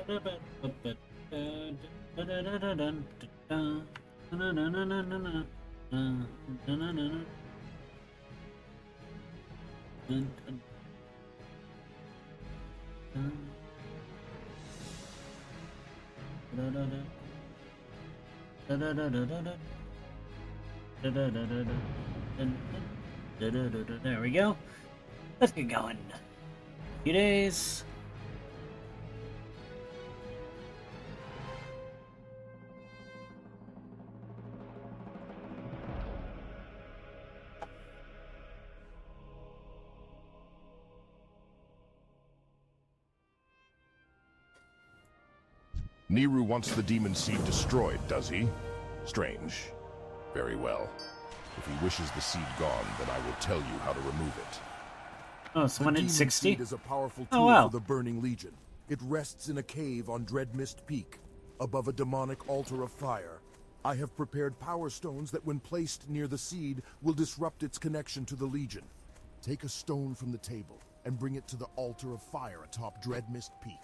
There we go. Let's get going. A few days. Niru wants the demon seed destroyed, does he? Strange. Very well. If he wishes the seed gone, then I will tell you how to remove it. Oh, someone hit 60? Seed is a powerful Oh, tool wow. for the Burning Legion. It rests in a cave on Dreadmist Peak, above a demonic altar of fire. I have prepared power stones that when placed near the seed will disrupt its connection to the Legion. Take a stone from the table and bring it to the altar of fire atop Dreadmist Peak.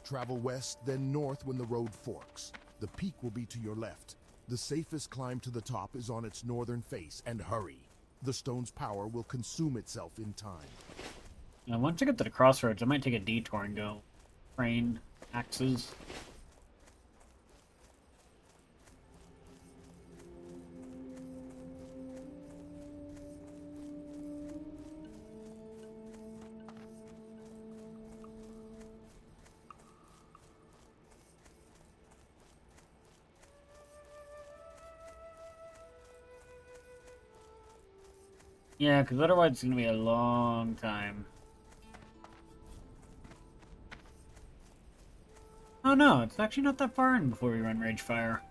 Travel west, then north when the road forks. The peak will be to your left. The safest climb to the top is on its northern face, and hurry. The stone's power will consume itself in time. Now, once I get to the crossroads, I might take a detour and go train axes. Yeah, because otherwise it's going to be a long time. Oh no, it's actually not that far in before we run Ragefire.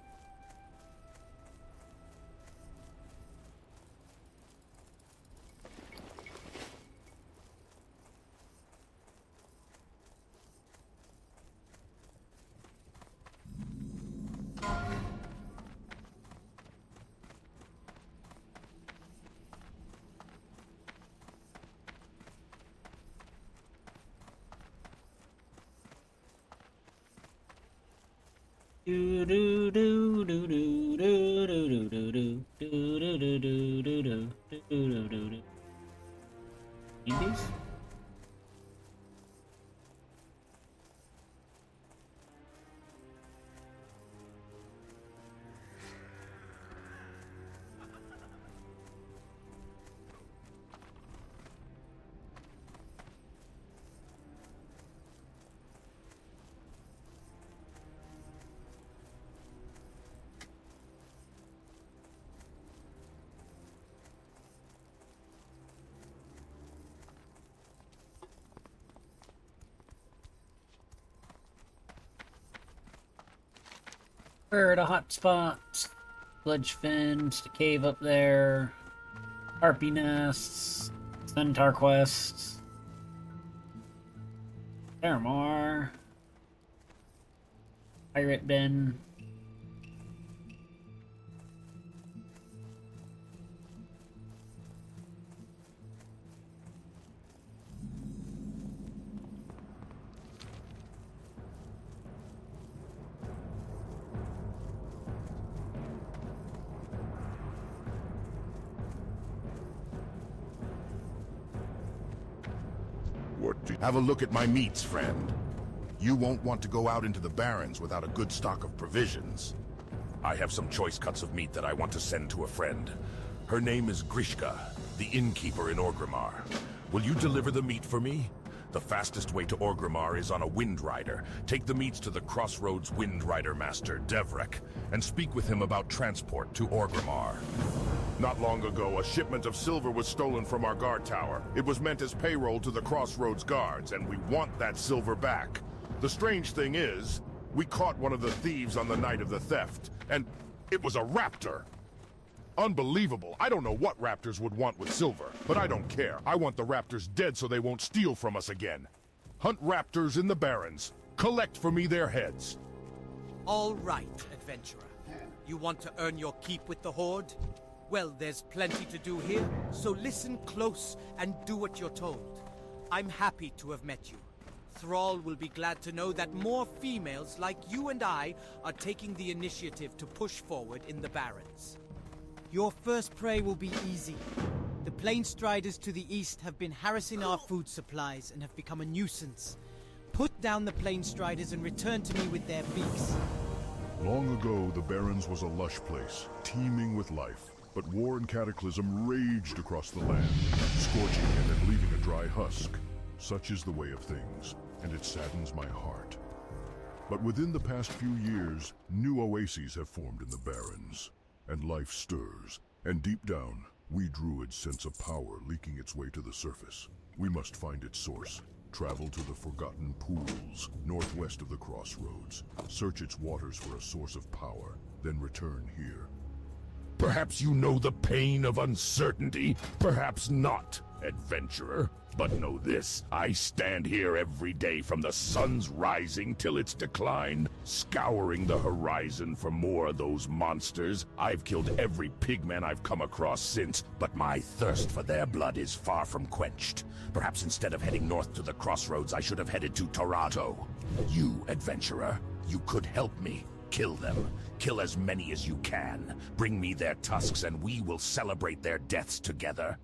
Do do do do do do do do do do do do do do do do do do do. Need these? Where are the hot spots? Sludge fins, the cave up there, harpy nests, centaur quests, Paramore, pirate bin. Have a look at my meats, friend. You won't want to go out into the Barrens without a good stock of provisions. I have some choice cuts of meat that I want to send to a friend. Her name is Grishka, the innkeeper in Orgrimmar. Will you deliver the meat for me? The fastest way to Orgrimmar is on a Wind Rider. Take the meats to the Crossroads Wind Rider Master, Devrek, and speak with him about transport to Orgrimmar. Not long ago, a shipment of silver was stolen from our guard tower. It was meant as payroll to the Crossroads guards, and we want that silver back. The strange thing is, we caught one of the thieves on the night of the theft, and it was a raptor. Unbelievable. I don't know what raptors would want with silver, but I don't care. I want the raptors dead so they won't steal from us again. Hunt raptors in the Barrens. Collect for me their heads. All right, adventurer. You want to earn your keep with the Horde? Well, there's plenty to do here, so listen close and do what you're told. I'm happy to have met you. Thrall will be glad to know that more females like you and I are taking the initiative to push forward in the Barrens. Your first prey will be easy. The Plainstriders to the east have been harassing our food supplies and have become a nuisance. Put down the Plainstriders and return to me with their beaks. Long ago, the Barrens was a lush place, teeming with life. But war and cataclysm raged across the land, scorching it and leaving a dry husk. Such is the way of things, and it saddens my heart. But within the past few years, new oases have formed in the Barrens, and life stirs. And deep down, we druids sense a power leaking its way to the surface. We must find its source. Travel to the Forgotten Pools, northwest of the Crossroads. Search its waters for a source of power, then return here. Perhaps you know the pain of uncertainty, perhaps not, adventurer. But know this, I stand here every day from the sun's rising till its decline, scouring the horizon for more of those monsters. I've killed every pigman I've come across since, but my thirst for their blood is far from quenched. Perhaps instead of heading north to the Crossroads, I should have headed to Toronto. You, adventurer, you could help me. Kill them. Kill as many as you can. Bring me their tusks and we will celebrate their deaths together.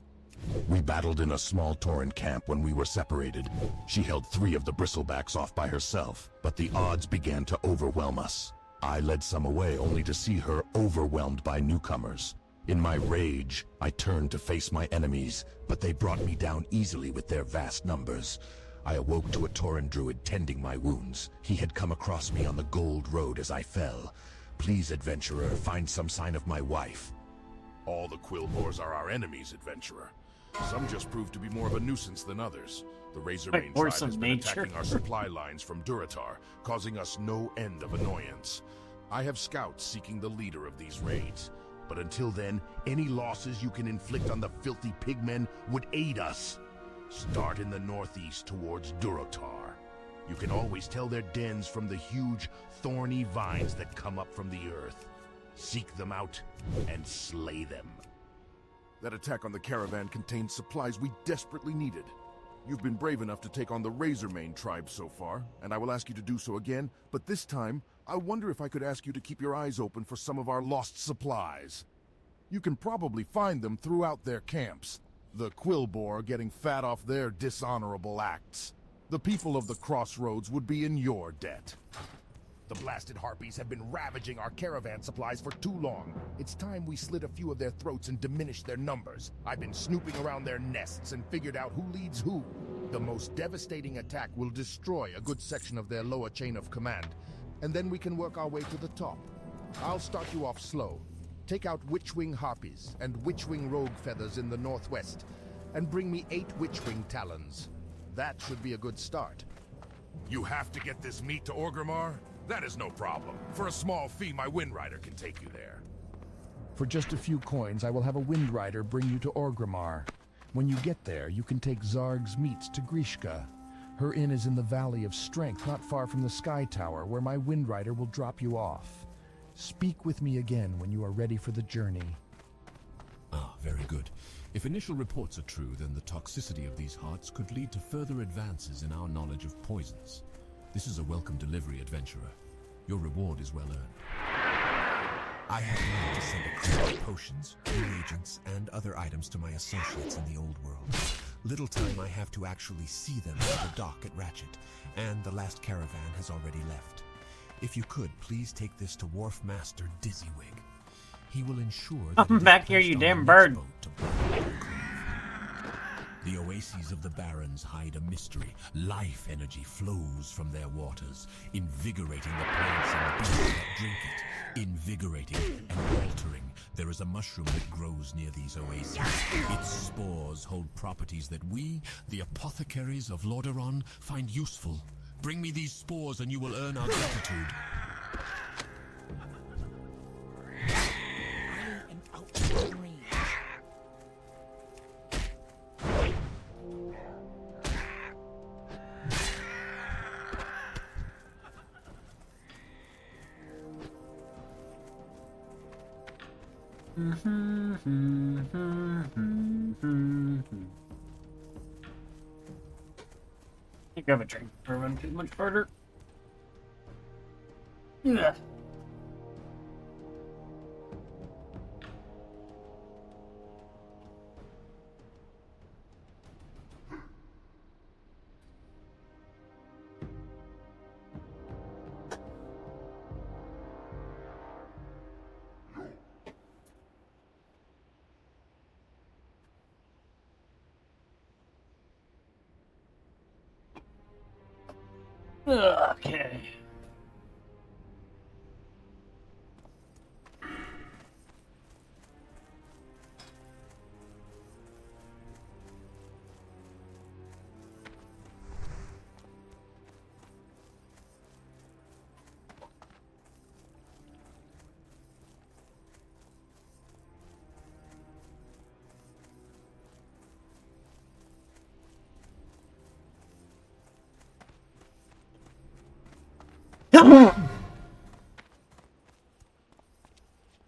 We battled in a small Tauren camp when we were separated. She held 3 of the bristlebacks off by herself, but the odds began to overwhelm us. I led some away only to see her overwhelmed by newcomers. In my rage, I turned to face my enemies, but they brought me down easily with their vast numbers. I awoke to a Tauren druid tending my wounds. He had come across me on the Gold Road as I fell. Please, adventurer, find some sign of my wife. All the Quillboars are our enemies, adventurer. Some just prove to be more of a nuisance than others. The Razormane tribe force has of been nature. attacking our supply lines from Durotar, causing us no end of annoyance. I have scouts seeking the leader of these raids. But until then, any losses you can inflict on the filthy pigmen would aid us. Start in the northeast towards Durotar. You can always tell their dens from the huge, thorny vines that come up from the earth. Seek them out and slay them. That attack on the caravan contained supplies we desperately needed. You've been brave enough to take on the Razormane tribe so far, and I will ask you to do so again, but this time, I wonder if I could ask you to keep your eyes open for some of our lost supplies. You can probably find them throughout their camps. The Quillboar getting fat off their dishonorable acts. The people of the Crossroads would be in your debt. The blasted harpies have been ravaging our caravan supplies for too long. It's time we slit a few of their throats and diminished their numbers. I've been snooping around their nests and figured out who leads who. The most devastating attack will destroy a good section of their lower chain of command, and then we can work our way to the top. I'll start you off slow. Take out Witchwing harpies and Witchwing rogue feathers in the northwest, and bring me 8 Witchwing talons. That should be a good start. You have to get this meat to Orgrimmar? That is no problem. For a small fee, my Windrider can take you there. For just a few coins, I will have a Windrider bring you to Orgrimmar. When you get there, you can take Zarg's meats to Grishka. Her inn is in the Valley of Strength, not far from the Sky Tower, where my Windrider will drop you off. Speak with me again when you are ready for the journey. Ah, very good. If initial reports are true, then the toxicity of these hearts could lead to further advances in our knowledge of poisons. This is a welcome delivery, adventurer. Your reward is well earned. I have learned to send a crate of potions, reagents, and other items to my associates in the old world. Little time I have to actually see them at the dock at Ratchet, and the last caravan has already left. If you could, please take this to Wharf Master Dizzywig. He will ensure that Come it is back here, placed you on damn the next bird. boat to Blackwater Cove. The oases of the Barrens hide a mystery. Life energy flows from their waters, invigorating the plants and beasts that drink it. Invigorating and altering. There is a mushroom that grows near these oases. Its spores hold properties that we, the apothecaries of Lordaeron, find useful. Bring me these spores and you will earn our gratitude. I think I have a drink or run too much further. Yeah. Okay.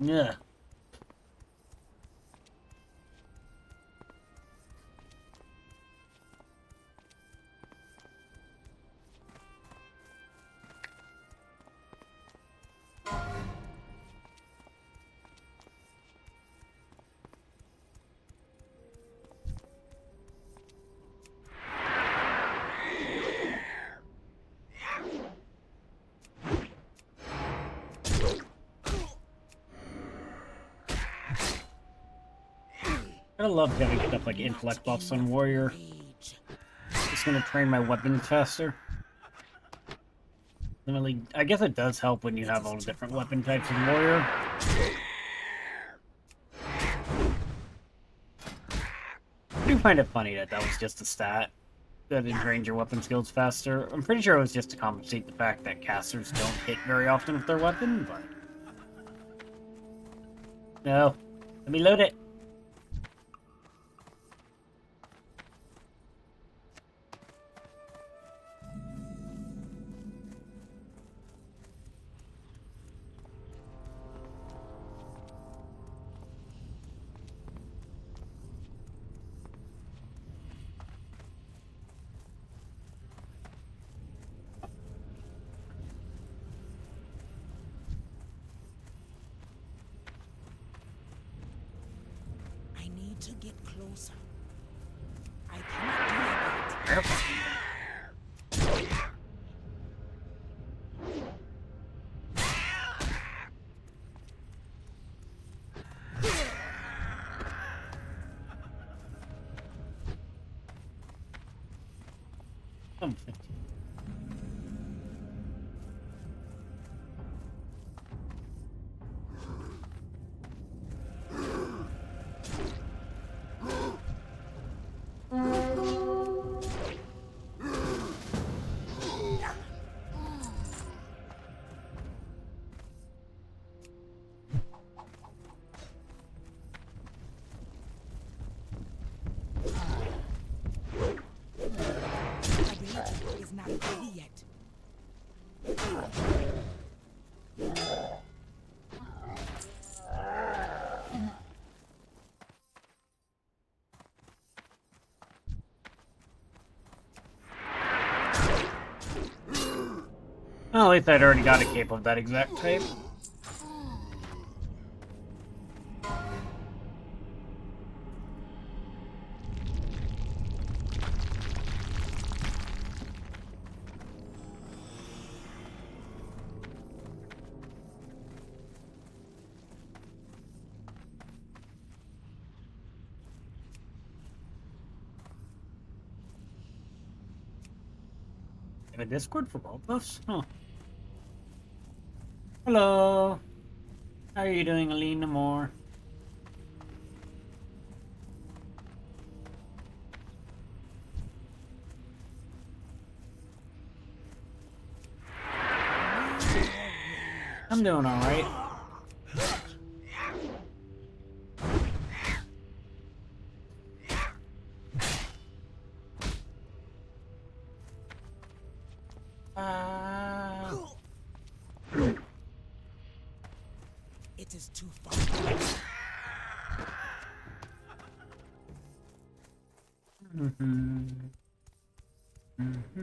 Yeah. I love having stuff like intellect buffs on Warrior. It's gonna train my weapons faster. Really, I guess it does help when you have all the different weapon types in Warrior. I do find it funny that that was just a stat. That it drains your weapon skills faster. I'm pretty sure it was just to compensate the fact that casters don't hit very often with their weapon, but... No. Let me load it. I need to get closer. I cannot do that. Something. Ability is not ready yet. Well, at least I'd already got a cape of that exact type. Have a Discord for both of us? Huh. Hello. How are you doing, Alina Moore? I'm doing alright. It is too far. Mm-hmm. Mm-hmm.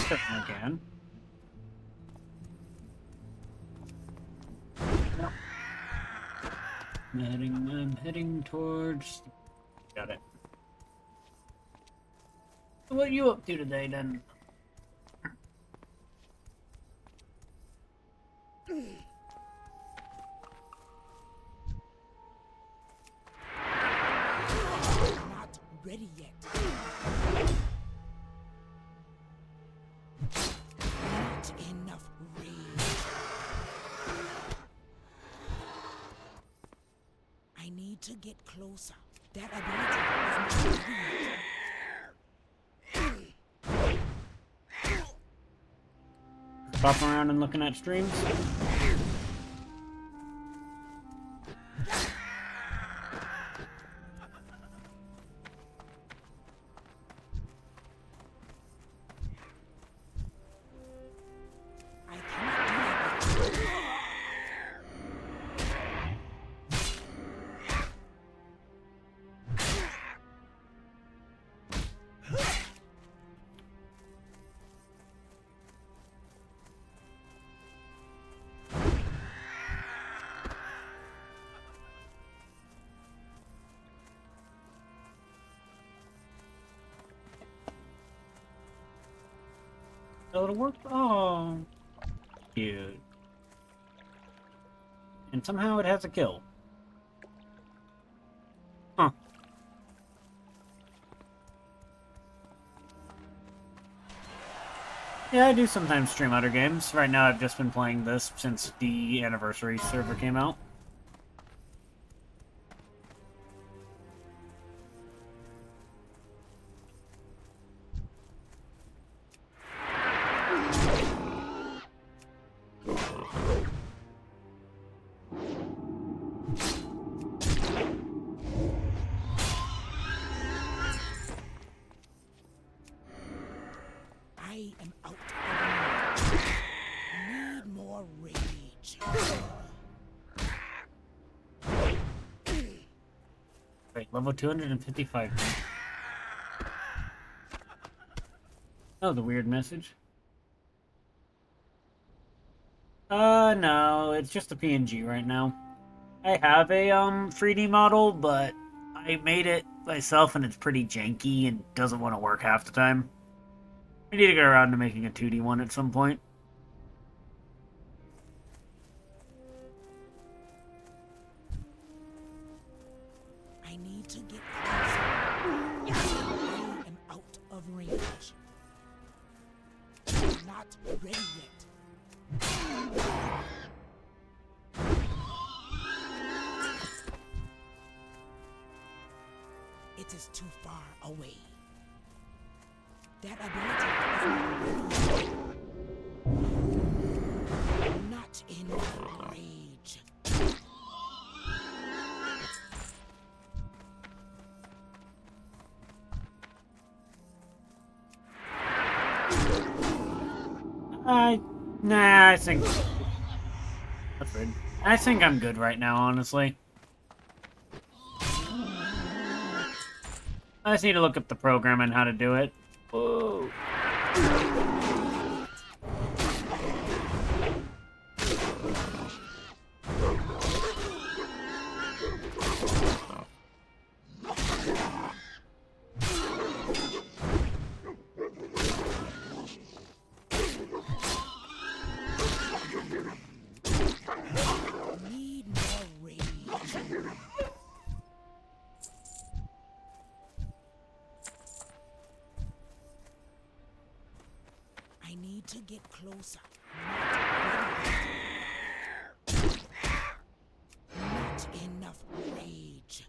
Certainly can. No. I'm heading towards... Got it. So what are you up to today, then? Not ready yet. Not enough rage. I need to get closer. That ability is not ready yet. Popping around and looking at streams? I cannot do that. A little work? Oh. Cute. And somehow it has a kill. Huh. Yeah, I do sometimes stream other games. Right now I've just been playing this since the anniversary server came out. I am out of rage. Need more rage. Wait, level 255. That was a weird message. No, it's just a PNG right now. I have a 3D model, but I made it myself and it's pretty janky and doesn't want to work half the time. I need to get around to making a 2D one at some point. I need to get closer. I am out of range. Not ready yet. It is too far away. That ability is not ready yet. Not enough rage. Nah, I think... That's weird. I think I'm good right now, honestly. I just need to look up the program and how to do it. Whoa. Need more rage. I need to get closer. Not enough rage.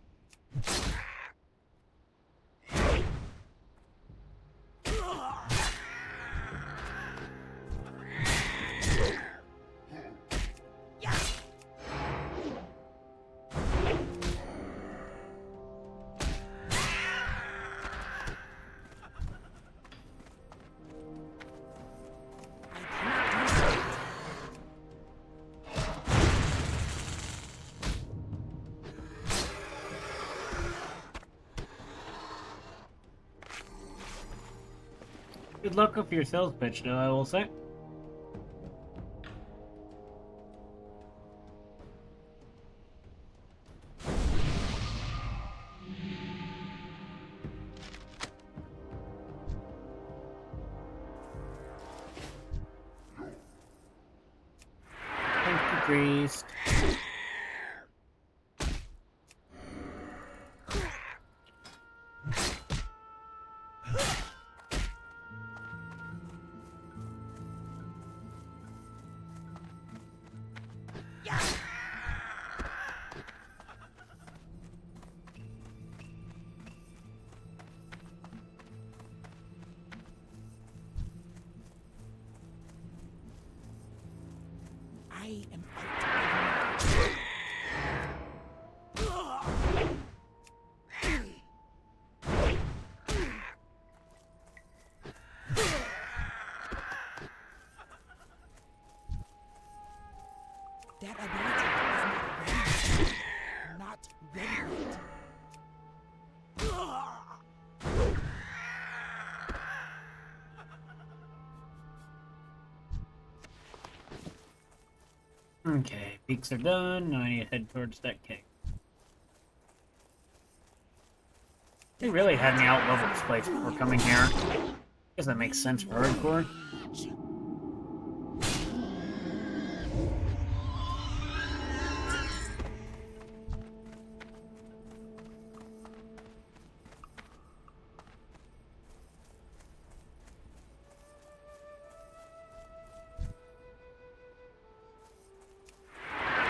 Good luck with your sales pitch, though, I will say. Thank you, priest. I am out of range. That ability is not ready yet. Okay, peaks are done. Now I need to head towards that cave. They really had me out level this place before coming here. Guess that makes sense for hardcore.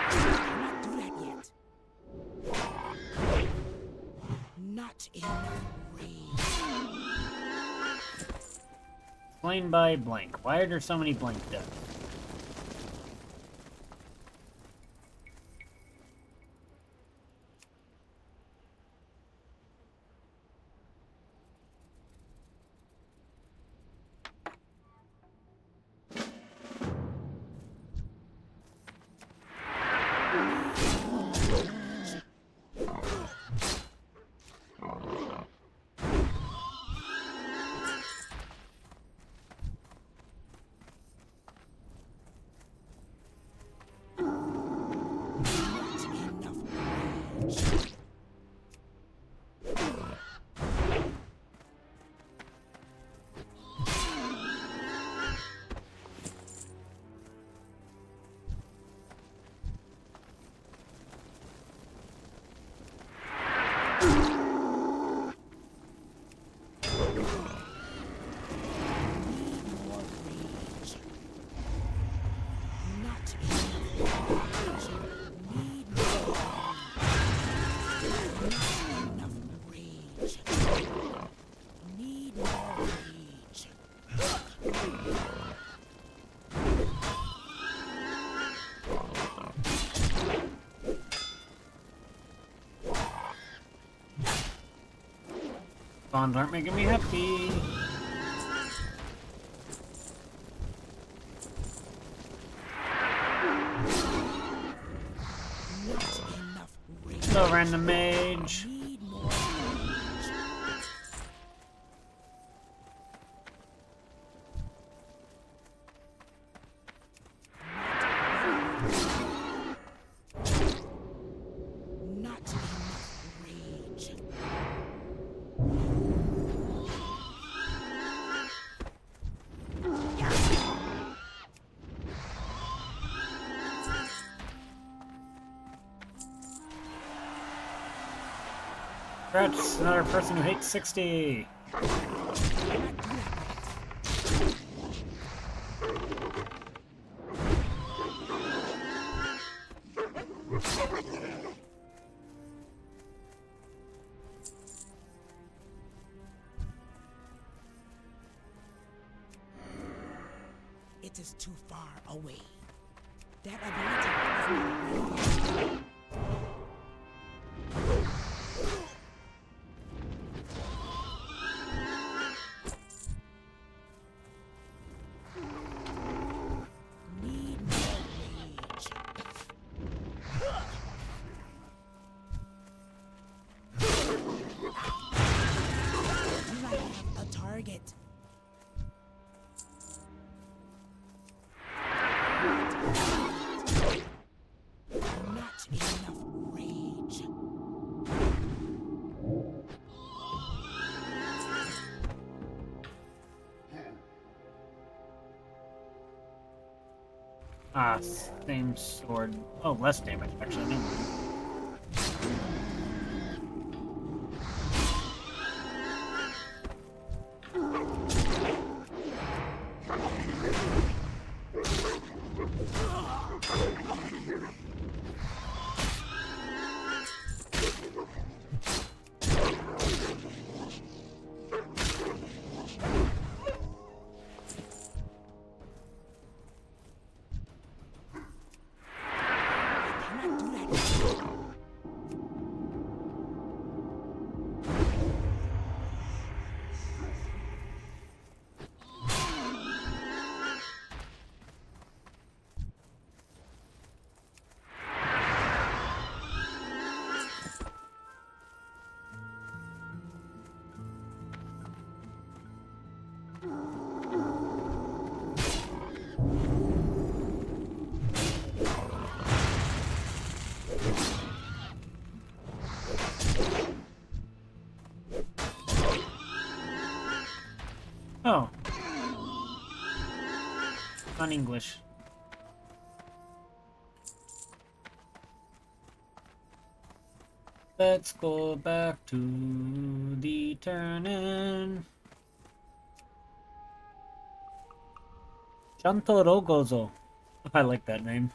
Cannot do that yet. Not enough range. Slain by blank. Why are there so many blank deaths? Spawns aren't making me happy. Hello, random mage. Not enough rage. Congrats, another person who hates 60. It is too far away. That ability is not ready. Need more rage. Do I have a target? Ah, same sword. Oh, less damage, actually. Never mind. Cannot do that. Oh. On English. Let's go back to the turn-in. Shantorogozo. I like that name.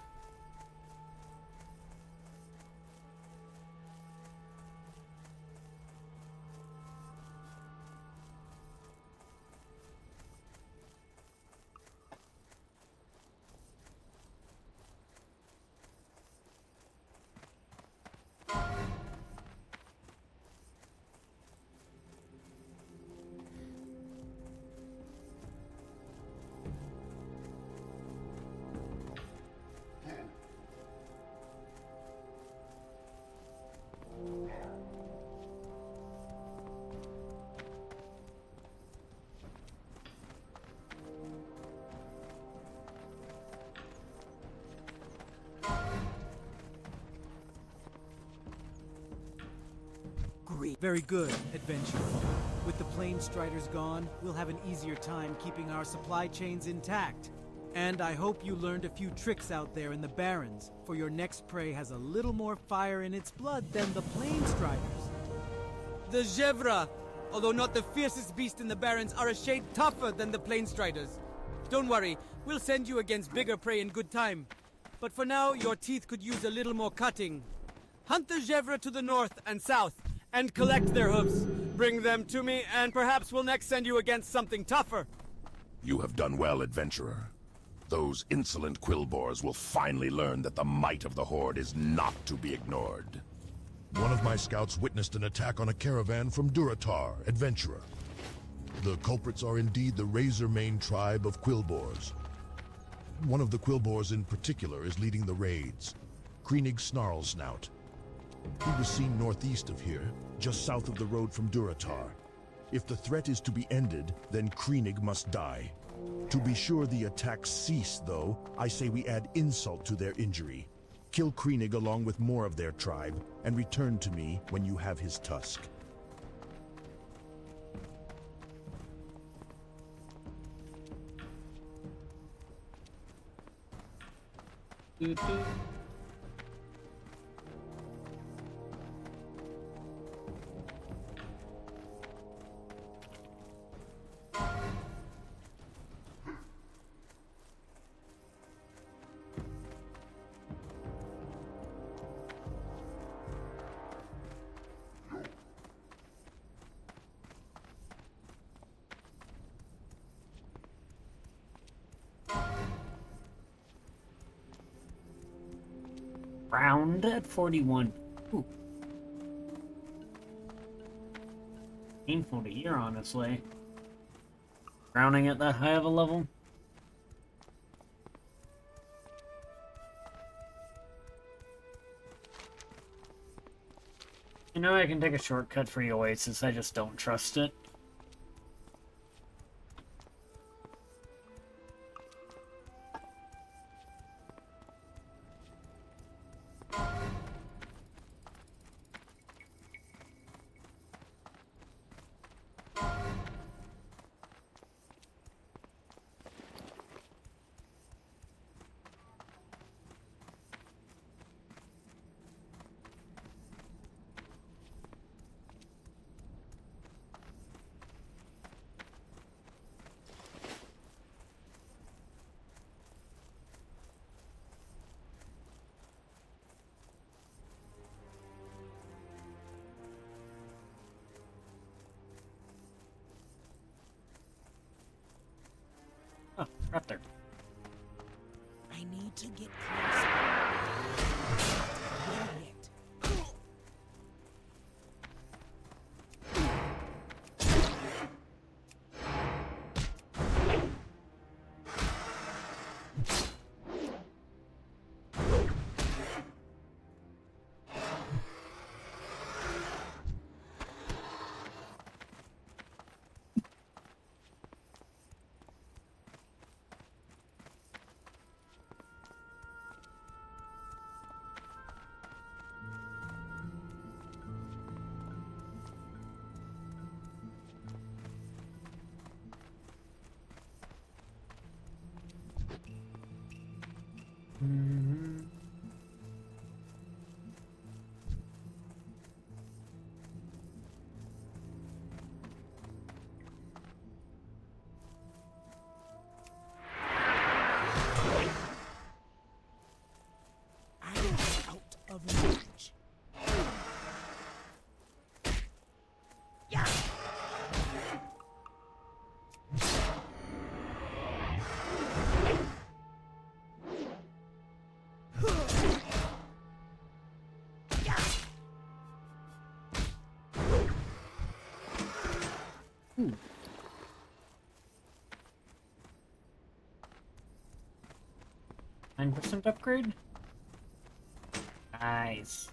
Great. Very good, adventurer. With the Plane Striders gone, we'll have an easier time keeping our supply chains intact. And I hope you learned a few tricks out there in the Barrens, for your next prey has a little more fire in its blood than the Plane Striders. The Gevra, although not the fiercest beast in the Barrens, are a shade tougher than the Plane Striders. Don't worry, we'll send you against bigger prey in good time. But for now, your teeth could use a little more cutting. Hunt the Gevra to the north and south, and collect their hooves. Bring them to me, and perhaps we'll next send you against something tougher. You have done well, adventurer. Those insolent Quillbores will finally learn that the might of the Horde is not to be ignored. One of my scouts witnessed an attack on a caravan from Duratar, adventurer. The culprits are indeed the Razormane tribe of Quillbores. One of the Quillbores in particular is leading the raids, Kreenig Snarlsnout. He was seen northeast of here, just south of the road from Duratar. If the threat is to be ended, then Kreenig must die. To be sure the attacks cease, though, I say we add insult to their injury. Kill Kreenig along with more of their tribe, and return to me when you have his tusk. Round at 41. Ooh. Painful to hear, honestly. Drowning at that high of a level. You know, I can take a shortcut for the Oasis, I just don't trust it. Oh, raptor. I need to get closer. Not yet. I am out of range. Ooh. 9% upgrade? Nice.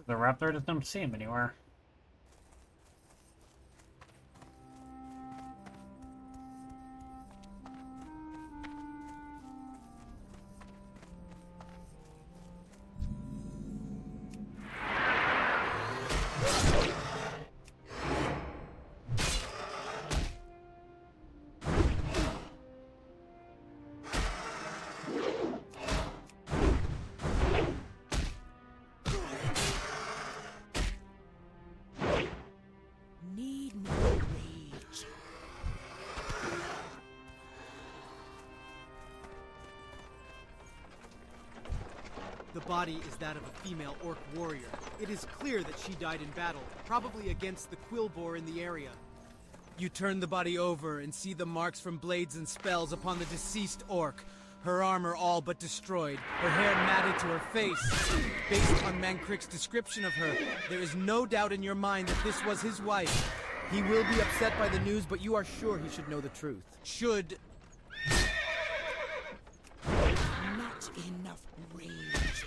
The raptor, just don't see him anywhere. Need more rage. The body is that of a female orc warrior. It is clear that she died in battle, probably against the Quillboar in the area. You turn the body over and see the marks from blades and spells upon the deceased orc. Her armor all but destroyed, her hair matted to her face. Based on Mancrick's description of her, there is no doubt in your mind that this was his wife. He will be upset by the news, but you are sure he should know the truth. Should... Not enough rage.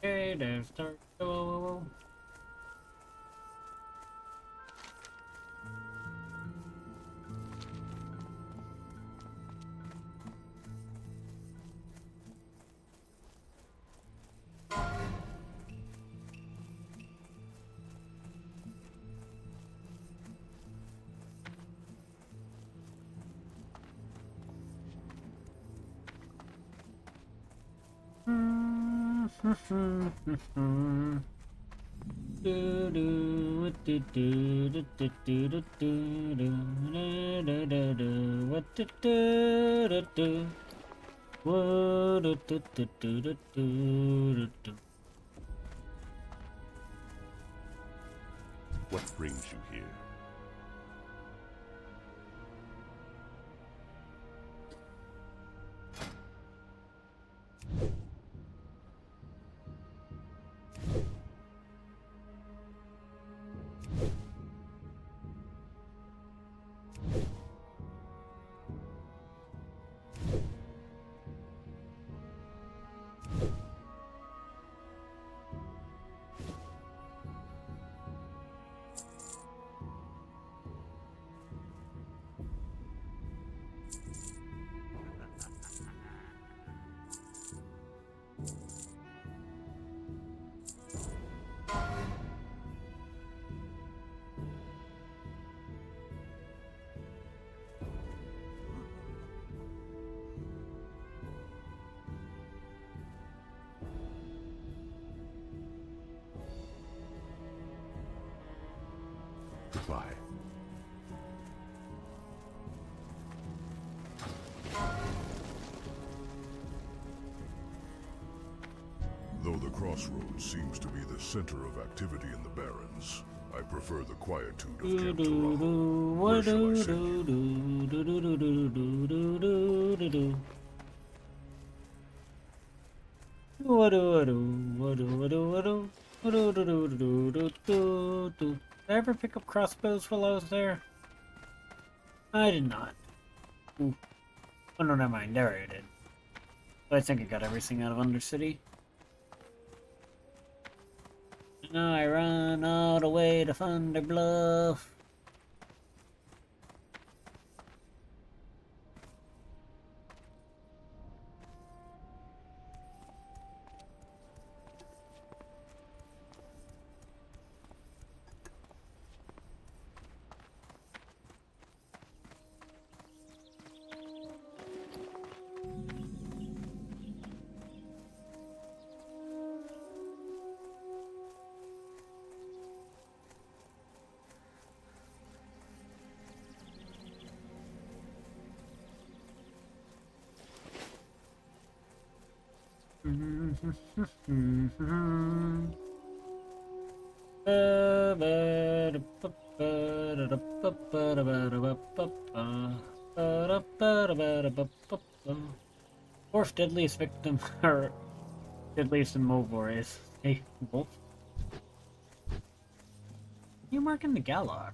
Okay, there's turtle. What brings you here? Goodbye. Though the crossroads seems to be the center of activity in the Barrens, I prefer the quietude of Camp Terral. Where shall I send you? Did I ever pick up crossbows while I was there? I did not. Ooh. Oh no, never mind. There I did. I think I got everything out of Undercity. Now I run all the way to Thunder Bluff. Fourth deadliest victim, or deadliest in Movor is a wolf. You marking the Gallock?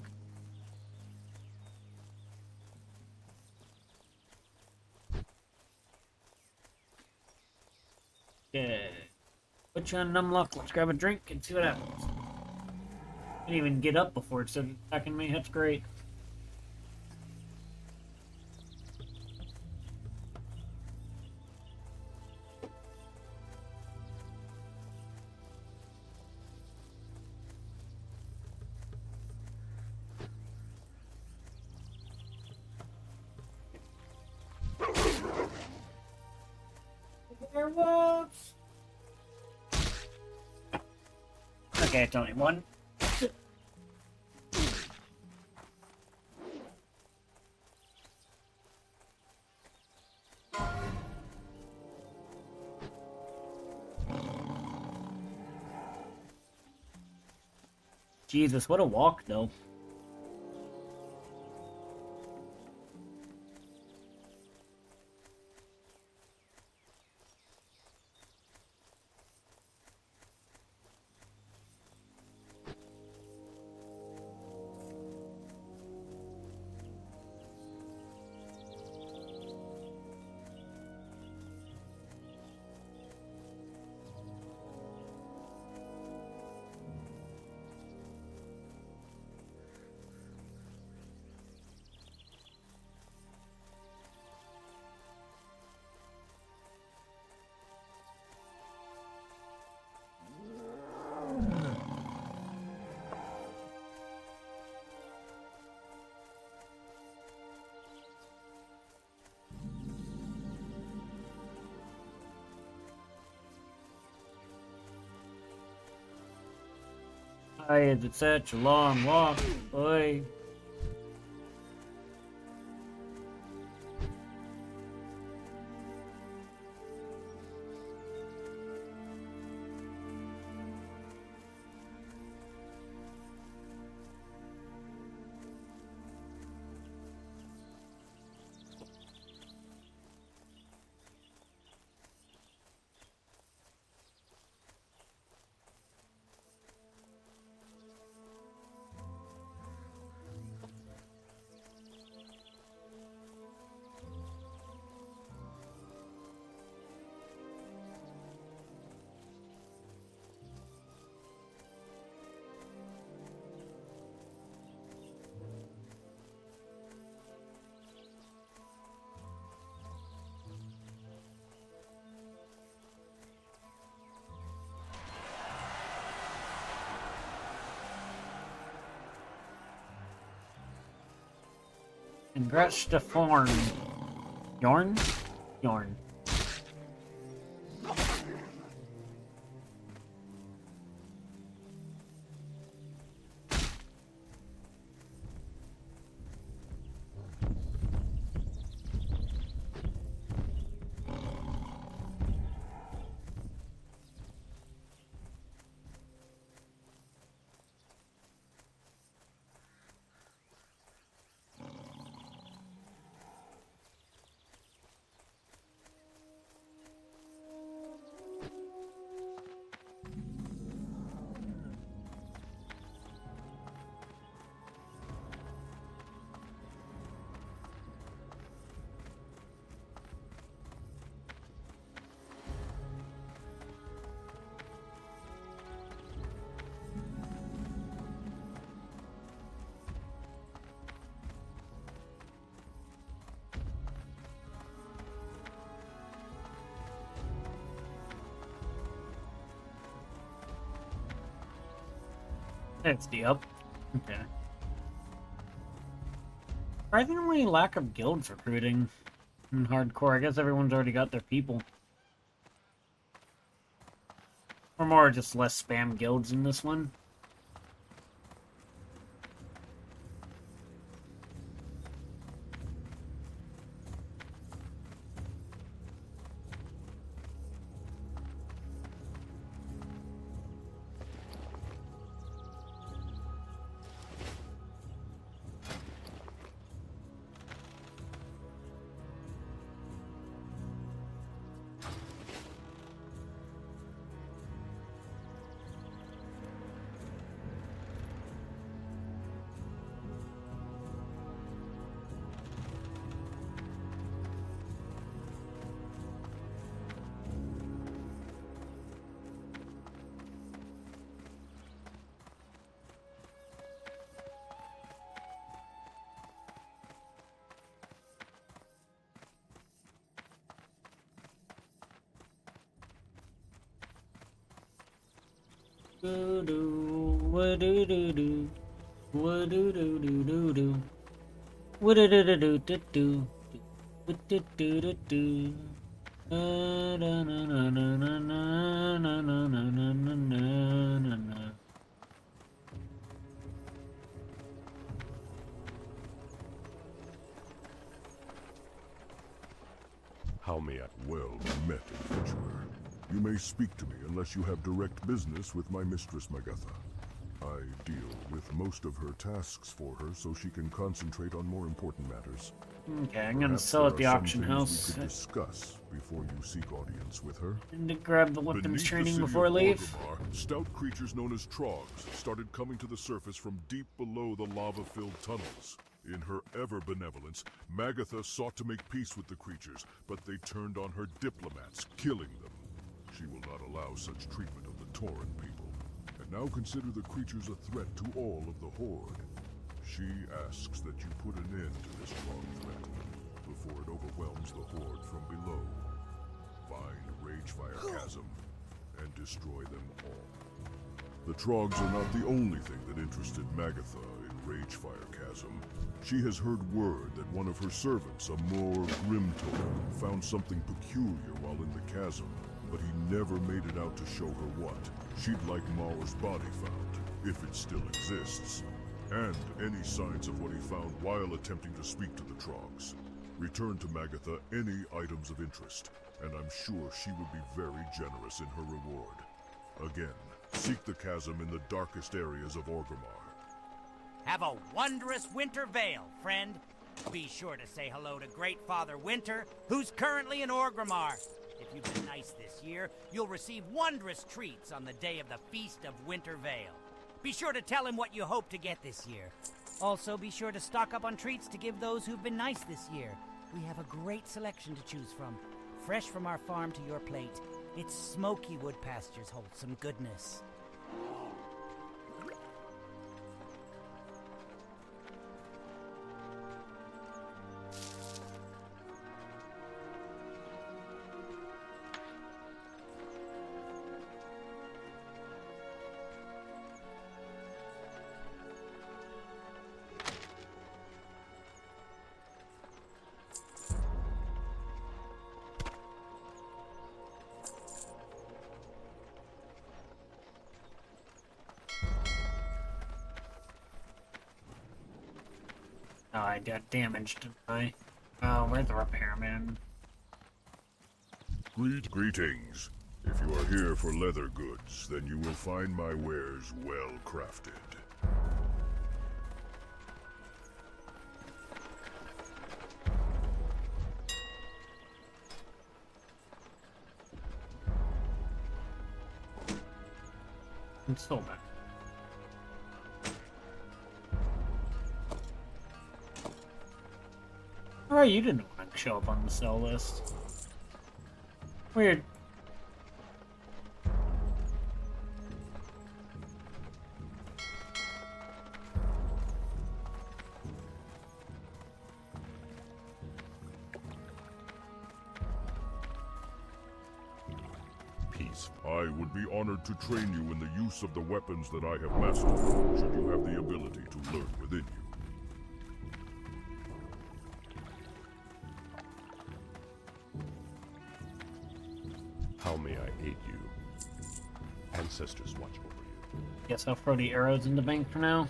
Okay. Put you on Numlock, let's grab a drink and see what happens. Didn't even get up before it started attacking me, that's great. Werewolves! Okay, it's only one. Jesus, what a walk, though. Why is it such a long walk, boy? Congrats to Forn. Yorn? Yorn. That's the up. Okay. Surprisingly, lack of guilds recruiting in hardcore. I guess everyone's already got their people. Or more just less spam guilds in this one. Do do what do do do what do do do do do what do do do do do do what do do do do na na na na na na na na na na na na na. How may at well be met, adventurer. You may speak to me unless you have direct business with my mistress Magatha. I deal with most of her tasks for her so she can concentrate on more important matters. Okay, I'm gonna Perhaps sell at the there are auction some things house. we could discuss before you seek audience with her. And to grab the weapons Beneath the training city before I of leave. Orgrimmar, stout creatures known as Trogs started coming to the surface from deep below the lava-filled tunnels. In her ever-benevolence, Magatha sought to make peace with the creatures, but they turned on her diplomats, killing them. She will not allow such treatment of the Tauren people, and now consider the creatures a threat to all of the Horde. She asks that you put an end to this Trog threat before it overwhelms the Horde from below. Find Ragefire Chasm and destroy them all. The Trogs are not the only thing that interested Magatha in Ragefire Chasm. She has heard word that one of her servants, a Mor Grimtor, found something peculiar while in the chasm, but he never made it out to show her what. She'd like Maor's body found. if it still exists, and any signs of what he found while attempting to speak to the Trogs. Return to Magatha any items of interest, and I'm sure she would be very generous in her reward. Again, seek the chasm in the darkest areas of Orgrimmar. Have a wondrous winter veil, friend. Be sure to say hello to Great Father Winter, who's currently in Orgrimmar. If you've been nice this year, you'll receive wondrous treats on the day of the Feast of Winter Veil. Be sure to tell him what you hope to get this year. Also, be sure to stock up on treats to give those who've been nice this year. We have a great selection to choose from. Fresh from our farm to your plate. Its smoky wood pastures hold some goodness. Oh, I got damaged, didn't I? Oh, where's the repairman? Greetings. If you are here for leather goods, then you will find my wares well crafted. It's still back. Alright, you didn't want to show up on the sell list. Weird. Peace. I would be honored to train you in the use of the weapons that I have mastered, should you have the ability to learn within you. How may I aid you? Ancestors watch over you. Guess I'll throw the arrows in the bank for now.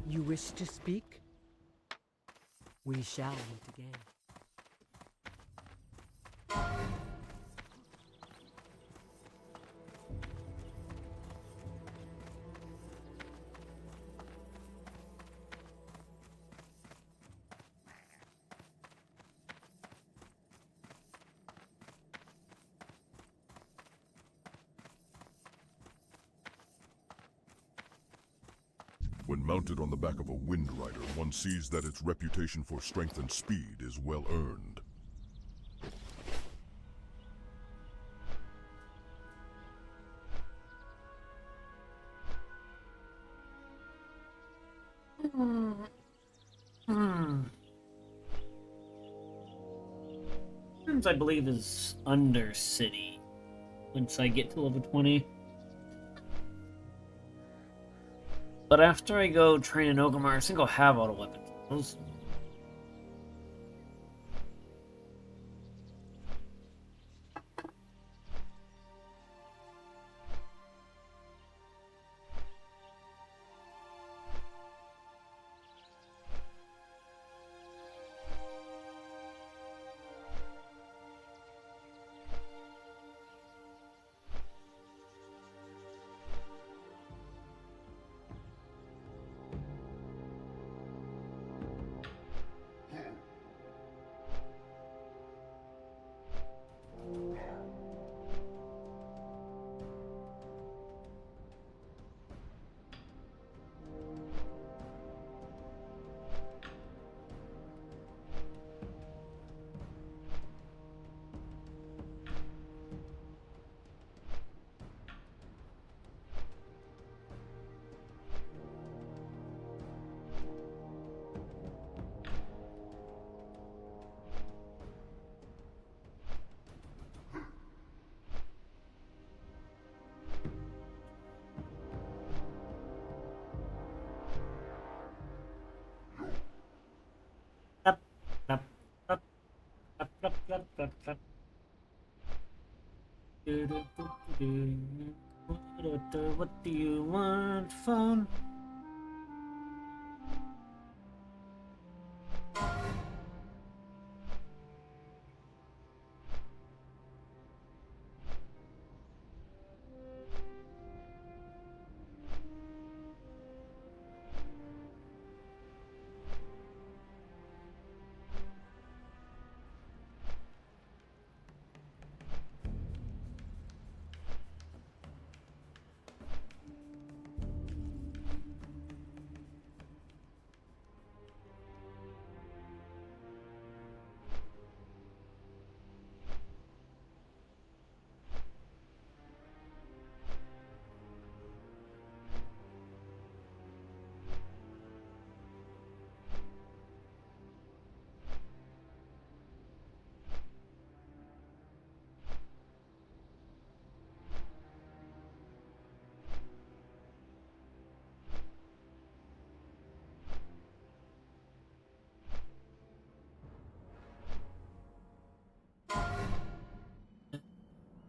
You wish to speak? We shall meet again. When mounted on the back of a Wind Rider, one sees that its reputation for strength and speed is well earned. I believe is Undercity. Once I get to level 20. But after I go train in Orgrimmar, I think I'll have all the weapons. What do you want, phone?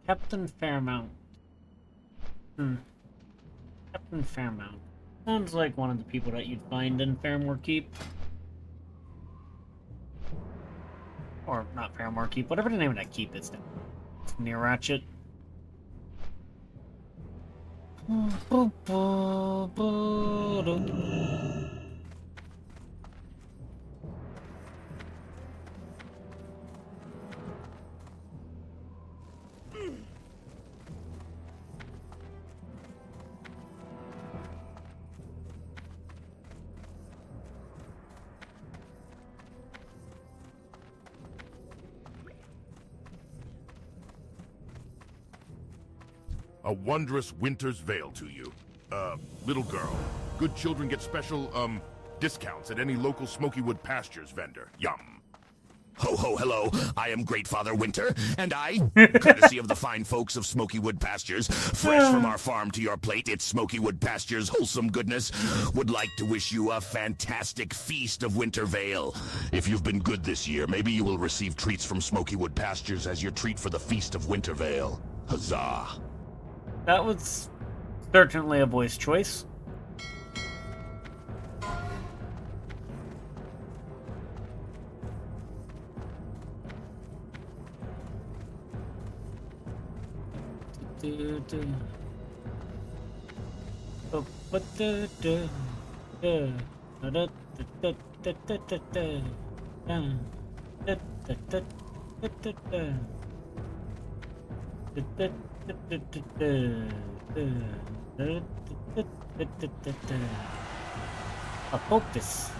Captain Fairmount. Captain Fairmount. Sounds like one of the people that you'd find in Fairmore Keep. Or not Fairmore Keep, whatever the name of that keep is. It's near Ratchet. A wondrous winter's veil to you. Little girl. Good children get special, discounts at any local Smokywood Pastures vendor. Yum. Ho ho hello, I am Great Father Winter, and I, courtesy of the fine folks of Smokywood Pastures, fresh from our farm to your plate, it's Smokywood Pastures wholesome goodness, would like to wish you a fantastic feast of Winter Vale. If you've been good this year, maybe you will receive treats from Smokywood Pastures as your treat for the feast of Winter Vale. Huzzah. That was certainly a voice choice. A focus.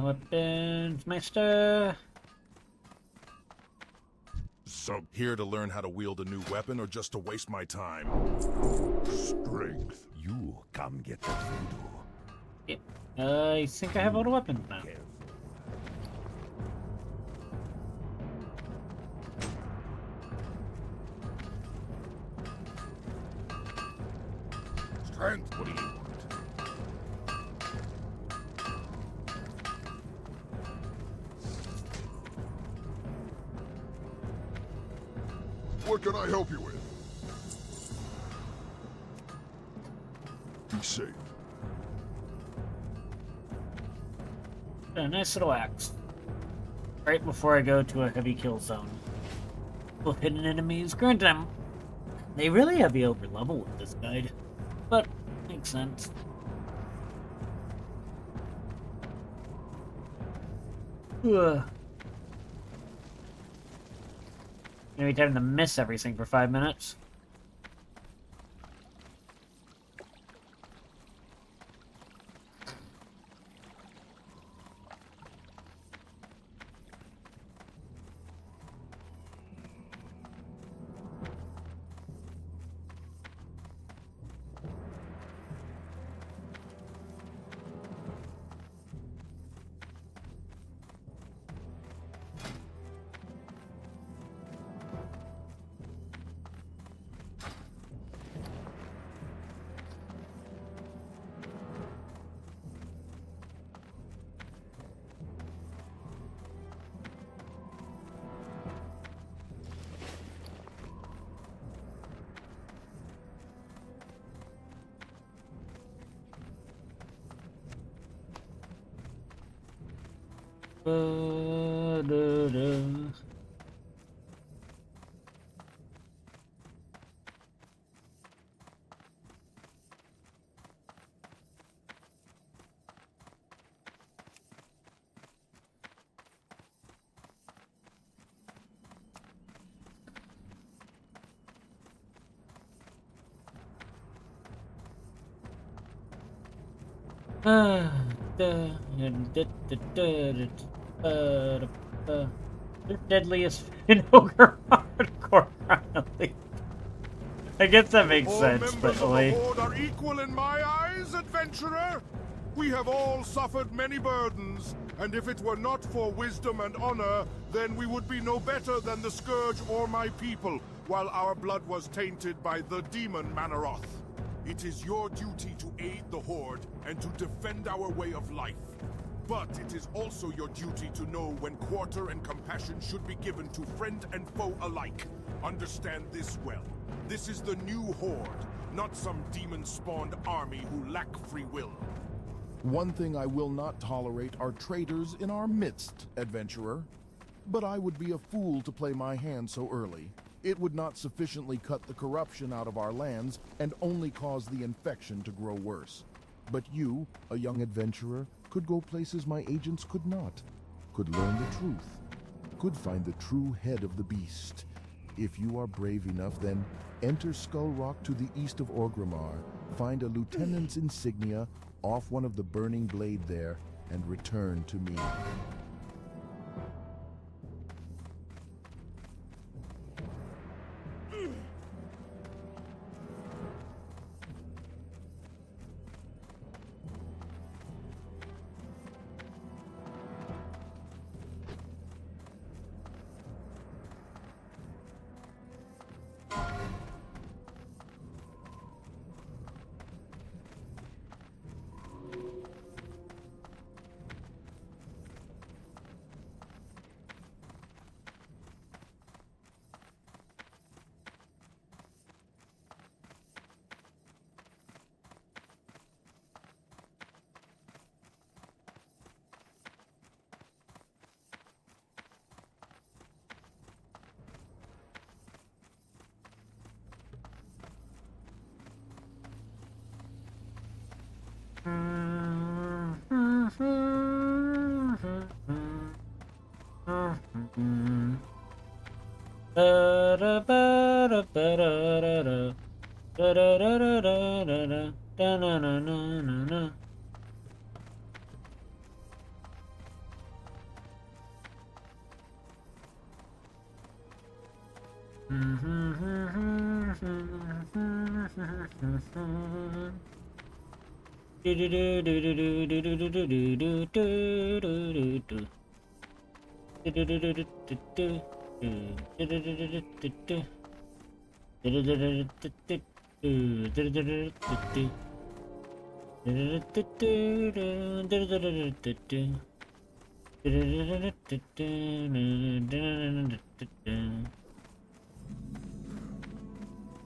Weapons Master. So, here to learn how to wield a new weapon or just to waste my time? Strength. You come get the voodoo. Yep. I think I have all the weapons now. Strength, what do you want? What can I help you with? Be safe. A nice little axe. Right before I go to a heavy kill zone. With hidden enemies. Granted, they really heavy over level with this guide. But, makes sense. Ugh. Gonna be time to miss everything for 5 minutes. Da-da. The deadliest in ogre hardcore finally. I guess that makes All sense, members but of the like, Horde are equal in my eyes, adventurer. We have all suffered many burdens, and if it were not for wisdom and honor, then we would be no better than the Scourge or my people, while our blood was tainted by the demon Manaroth. It is your duty to aid the Horde and to defend our way of life. But it is also your duty to know when quarter and compassion should be given to friend and foe alike. Understand this well. This is the new Horde, not some demon-spawned army who lack free will. One thing I will not tolerate are traitors in our midst, adventurer. But I would be a fool to play my hand so early. It would not sufficiently cut the corruption out of our lands and only cause the infection to grow worse. But you, a young adventurer, could go places my agents could not. Could learn the truth. Could find the true head of the beast. If you are brave enough, then enter Skull Rock to the east of Orgrimmar, find a lieutenant's insignia off one of the burning blade there, and return to me.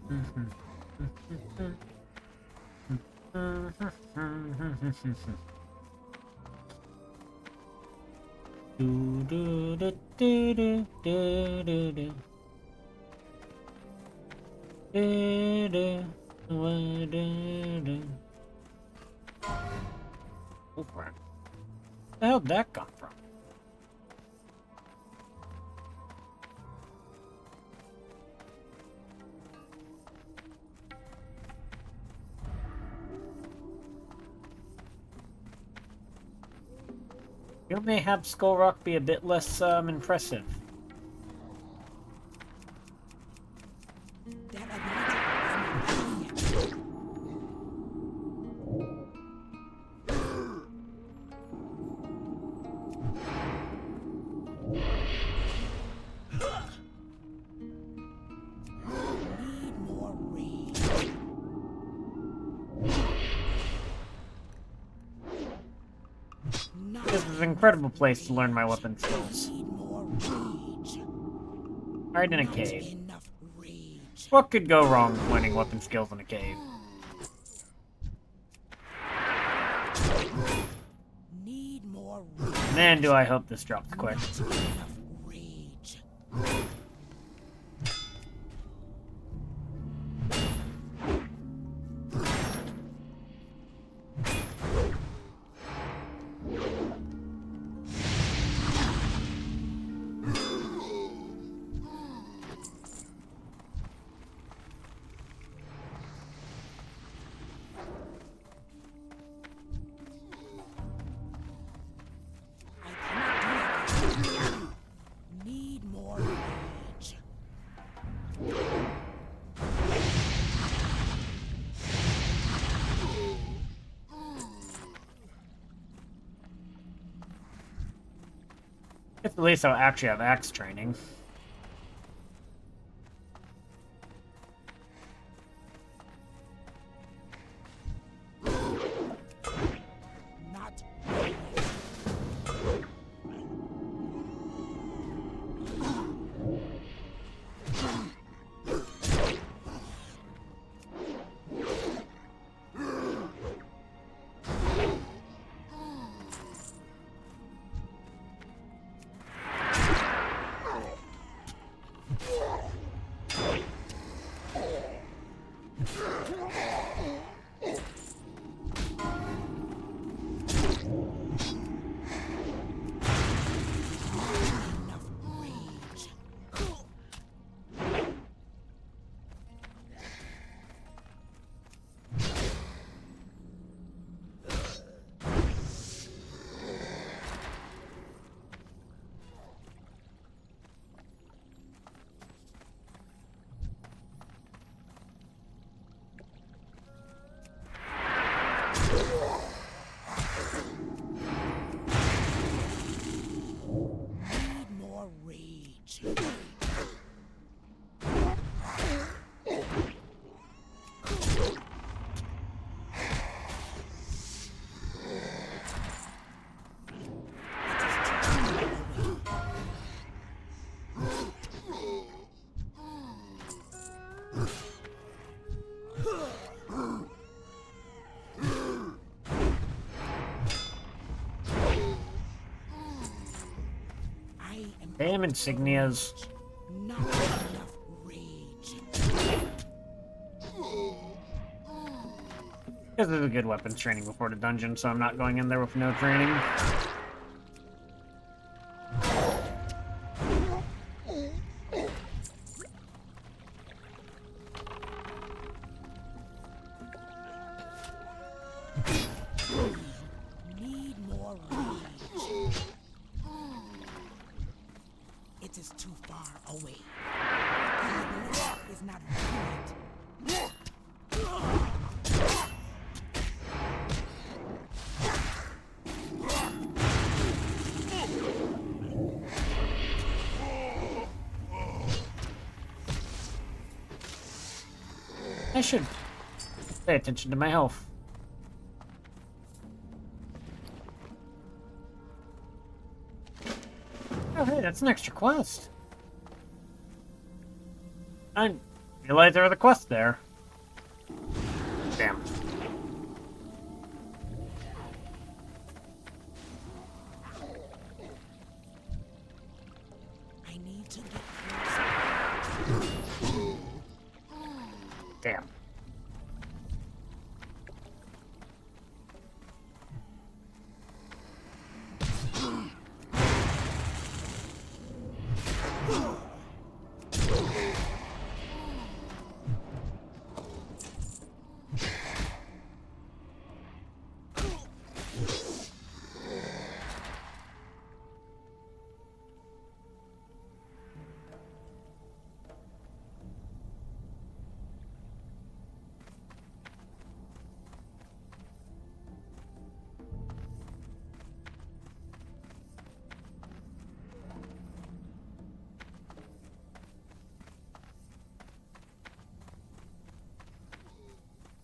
Do, do, do, do, do, do, do, do. Do, do, do, do, do. Oh, crap. Where the hell did that come from? You may have Skull Rock be a bit less impressive. That ability is not yet. Need more rage. This is an incredible place to learn my weapon skills. Need more rage. Right in a Not cave. enough rage. What could go wrong with learning weapon skills in a cave? Need more rage. Man, do I hope this drops quick. Not enough rage. I cannot do that. Need more rage. At least I'll actually have axe training. Not enough rage. Need more rage. I am Damn insignias. not enough rage. This is a good weapons training before the dungeon, so I'm not going in there with no training. Need more rage. It is too far away. The ability is not good. I should pay attention to my health. Oh, hey, that's an extra quest. I'm Realize there was a quest there. Damn. I need to get closer. Damn.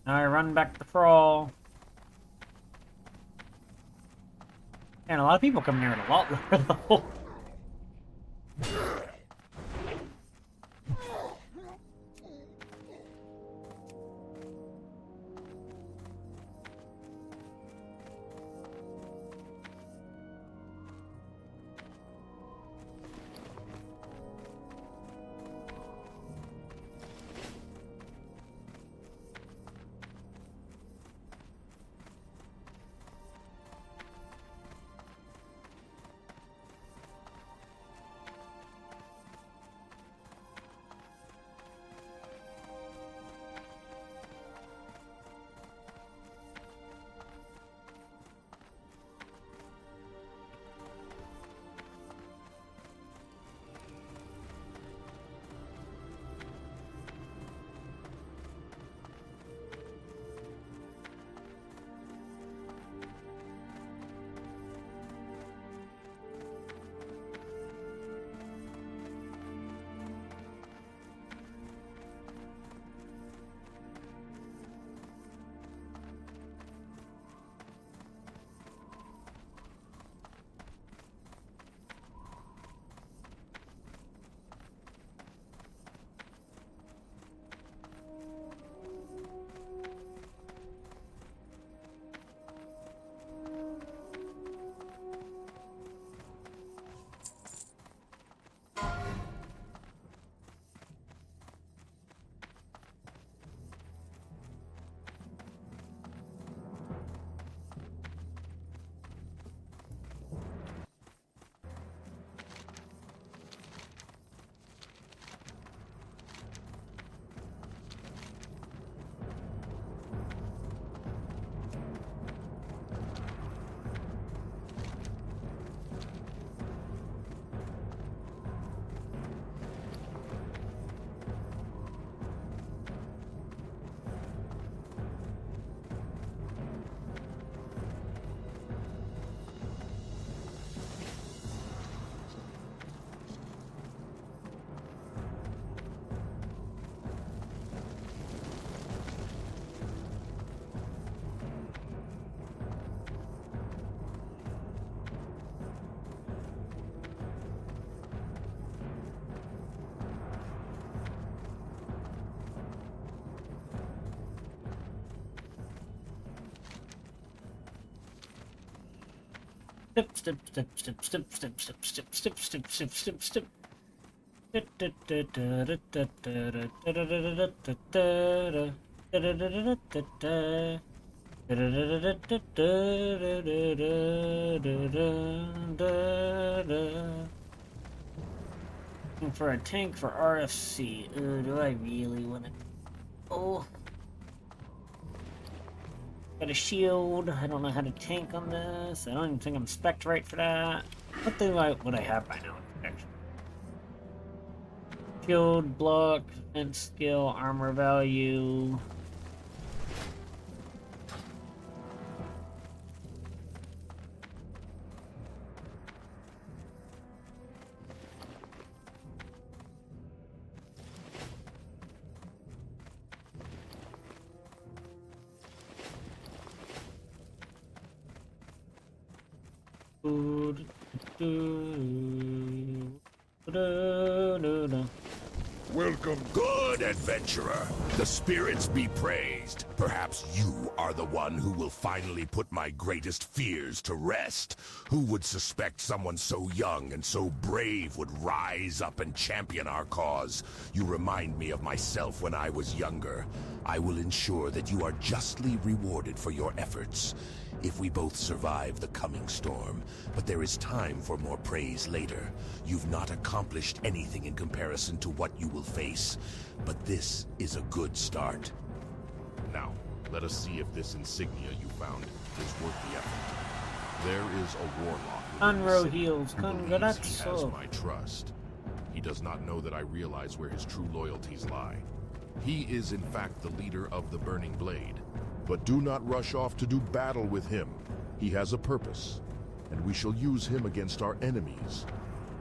Now I run back to Thrall. And a lot of people come here at a lot lower level. Step, step, step, step, step, step, step, step, step, step, step, step, step. Looking for a tank for RFC. Do I really want to? Oh. Got a shield. I don't know how to tank on this. I don't even think I'm spec'd right for that. What would I have by now? Protection. Shield, block, defense skill, armor value. Welcome. Good, adventurer. The spirits be praised. Perhaps you are the one who will finally put my greatest fears to rest. Who would suspect someone so young and so brave would rise up and champion our cause? You remind me of myself when I was younger. I will ensure that you are justly rewarded for your efforts. If we both survive the coming storm, but there is time for more praise later. You've not accomplished anything in comparison to what you will face, but this is a good start. Now, let us see if this insignia you found is worth the effort. There is a warlock Unro heals, who believes he has congrats. my trust. He does not know that I realize where his true loyalties lie. He is in fact the leader of the Burning Blade. But do not rush off to do battle with him. He has a purpose, and we shall use him against our enemies.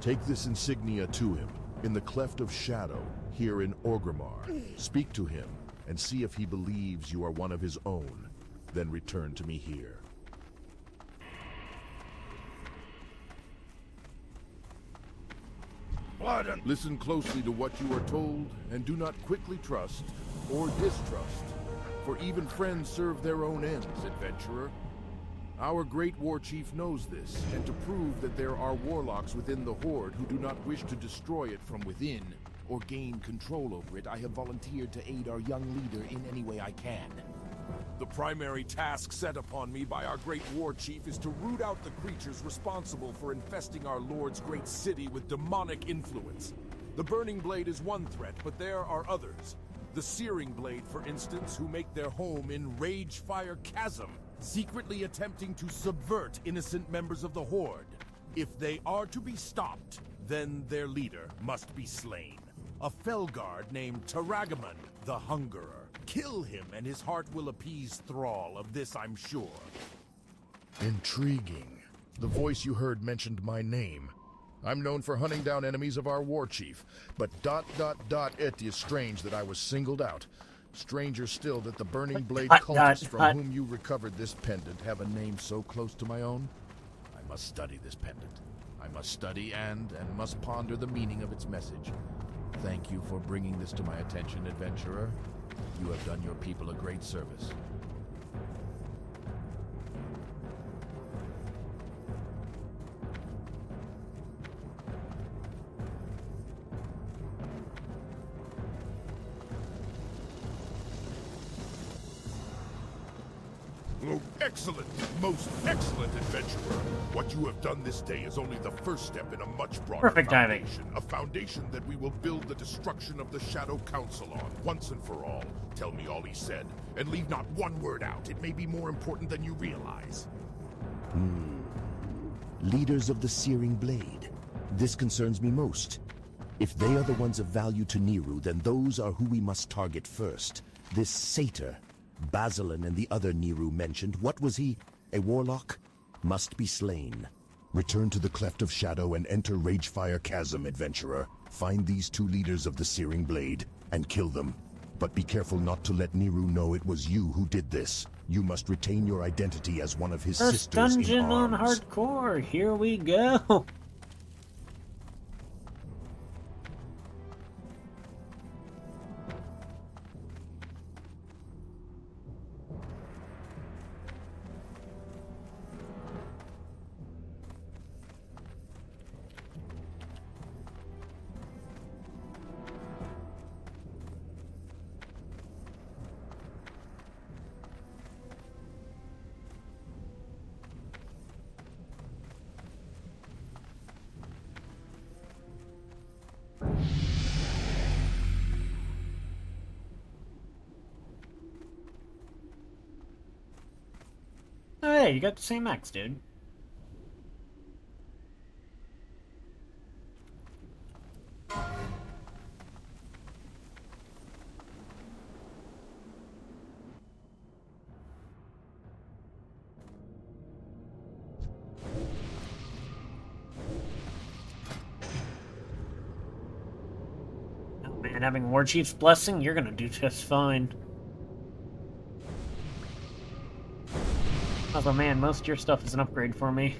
Take this insignia to him, in the Cleft of Shadow, here in Orgrimmar. Speak to him, and see if he believes you are one of his own. Then return to me here. Listen closely to what you are told, and do not quickly trust or distrust. For even friends serve their own ends, adventurer. Our great war chief knows this, and to prove that there are warlocks within the Horde who do not wish to destroy it from within, or gain control over it, I have volunteered to aid our young leader in any way I can. The primary task set upon me by our great war chief is to root out the creatures responsible for infesting our Lord's great city with demonic influence. The Burning Blade is one threat, but there are others. The Searing Blade, for instance, who make their home in Ragefire Chasm, secretly attempting to subvert innocent members of the Horde. If they are to be stopped, then their leader must be slain. A Felguard named Taragamon, the Hungerer. Kill him and his heart will appease Thrall, of this I'm sure. Intriguing. The voice you heard mentioned my name. I'm known for hunting down enemies of our war chief, but ... it is strange that I was singled out. Stranger still that the Burning Blade cultists from whom you recovered this pendant have a name so close to my own. I must study this pendant. I must study and must ponder the meaning of its message. Thank you for bringing this to my attention, adventurer. You have done your people a great service. Oh, excellent, most excellent adventurer. What you have done this day is only the first step in a much broader Perfect timing. foundation. A foundation that we will build the destruction of the Shadow Council on, once and for all. Tell me all he said, and leave not one word out. It may be more important than you realize. Leaders of the Searing Blade. This concerns me most. If they are the ones of value to Nehru, then those are who we must target first. This satyr, Bazilin and the other Nehru mentioned, what was he? A warlock? Must be slain. Return to the Cleft of Shadow and enter Ragefire Chasm, adventurer. Find these two leaders of the Searing Blade and kill them. But be careful not to let Nehru know it was you who did this. You must retain your identity as one of his First sisters dungeon in on arms. hardcore. Here we go. Oh, yeah, you got the same axe, dude. Oh man, having War Chief's blessing, you're gonna do just fine. Oh man, most of your stuff is an upgrade for me.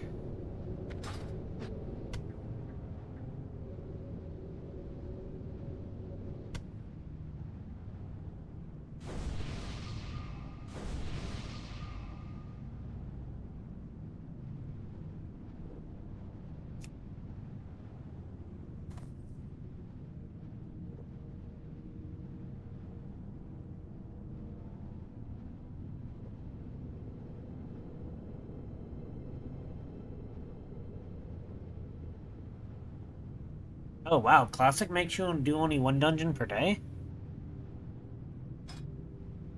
Oh wow, Classic makes you do only one dungeon per day?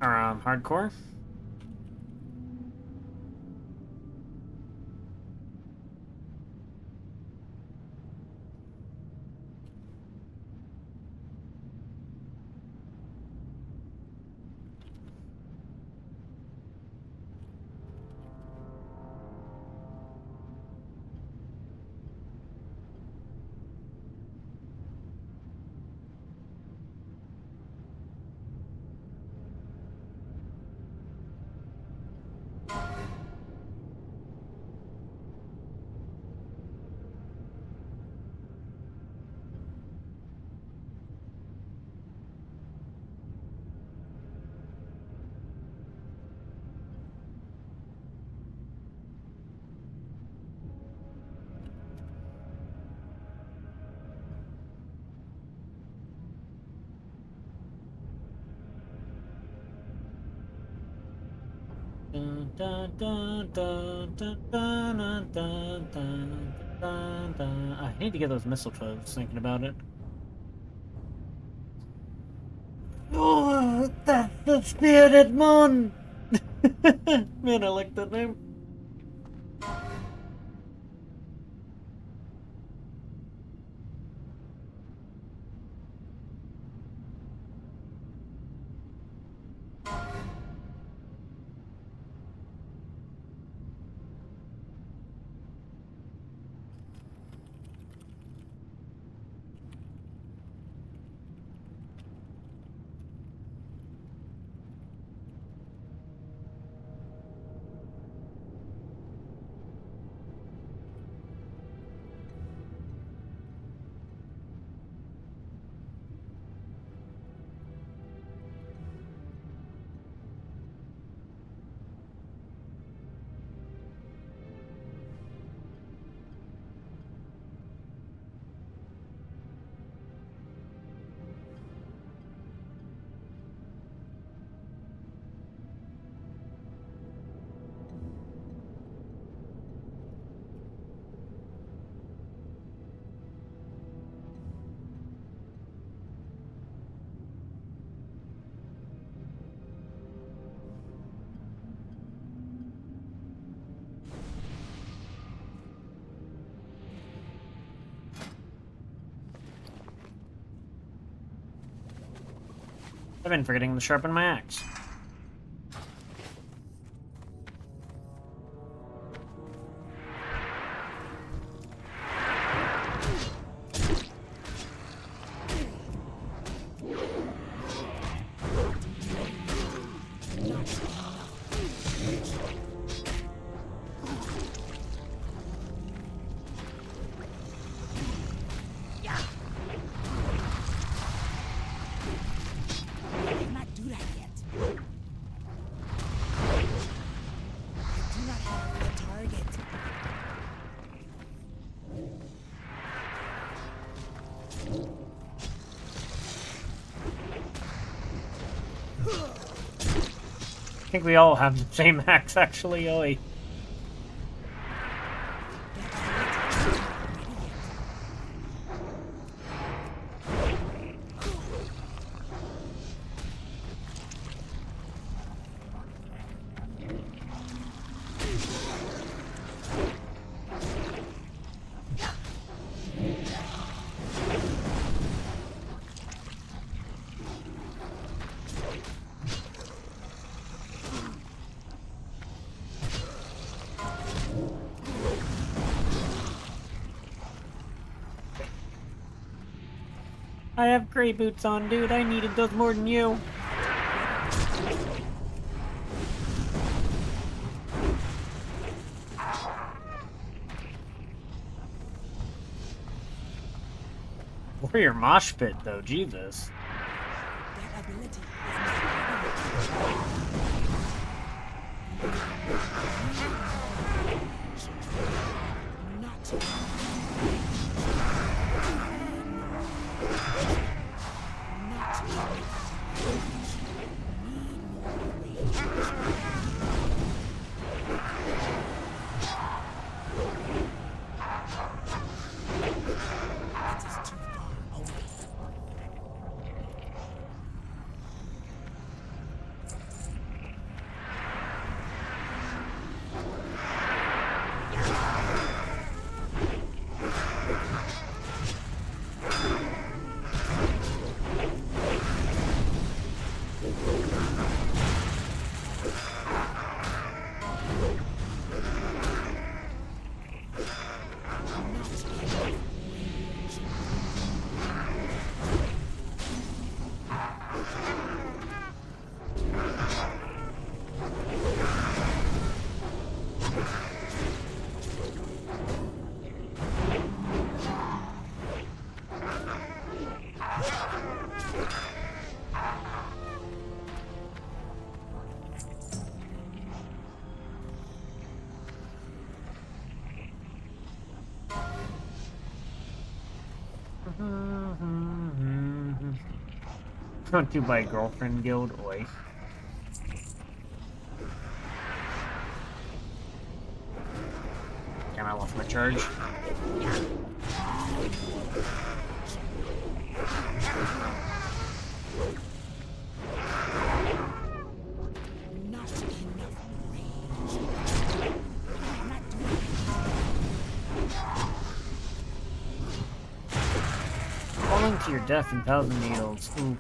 Or, Hardcore? Dun, dun, dun, dun, dun, dun, dun, dun, dun, dun, dun. I need to get those mistletoes, thinking about it. Oh, that's the Spirited Moon! Man, I like that name. I've been forgetting to sharpen my axe. I think we all have the same axe, actually, Oi. I have gray boots on, dude. I needed those more than you. Warrior mosh pit, though. Jesus. That ability is not. It is too far. Brought to you by Girlfriend Guild. Oi. Damn, I lost my charge. Falling to your death in 1,000 needles. Ooh.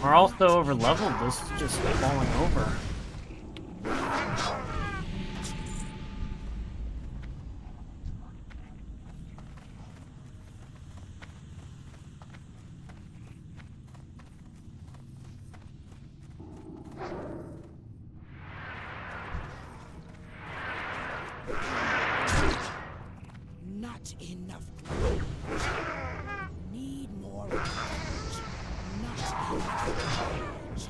We're also over leveled. This is just falling over. Not enough rage. Need more rage. Not enough rage.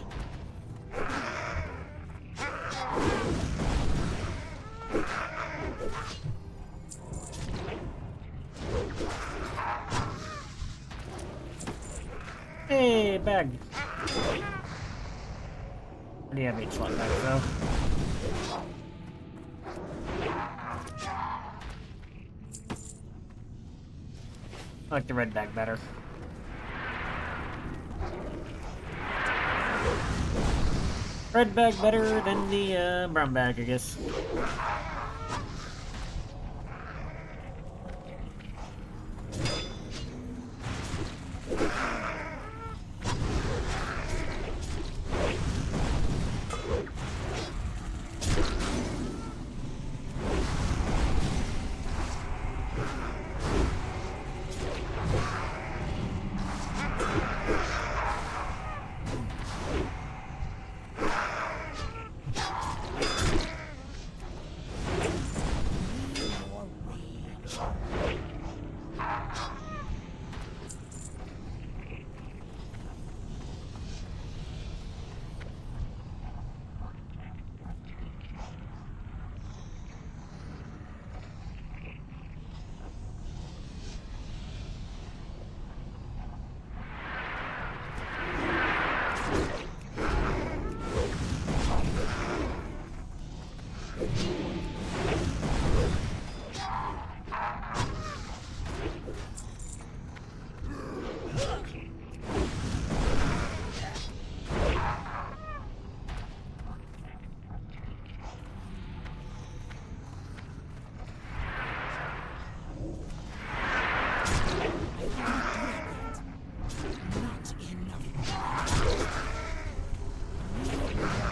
Hey, bag. I do have 8 slot back though. I like the red bag better. Red bag better than the brown bag, I guess.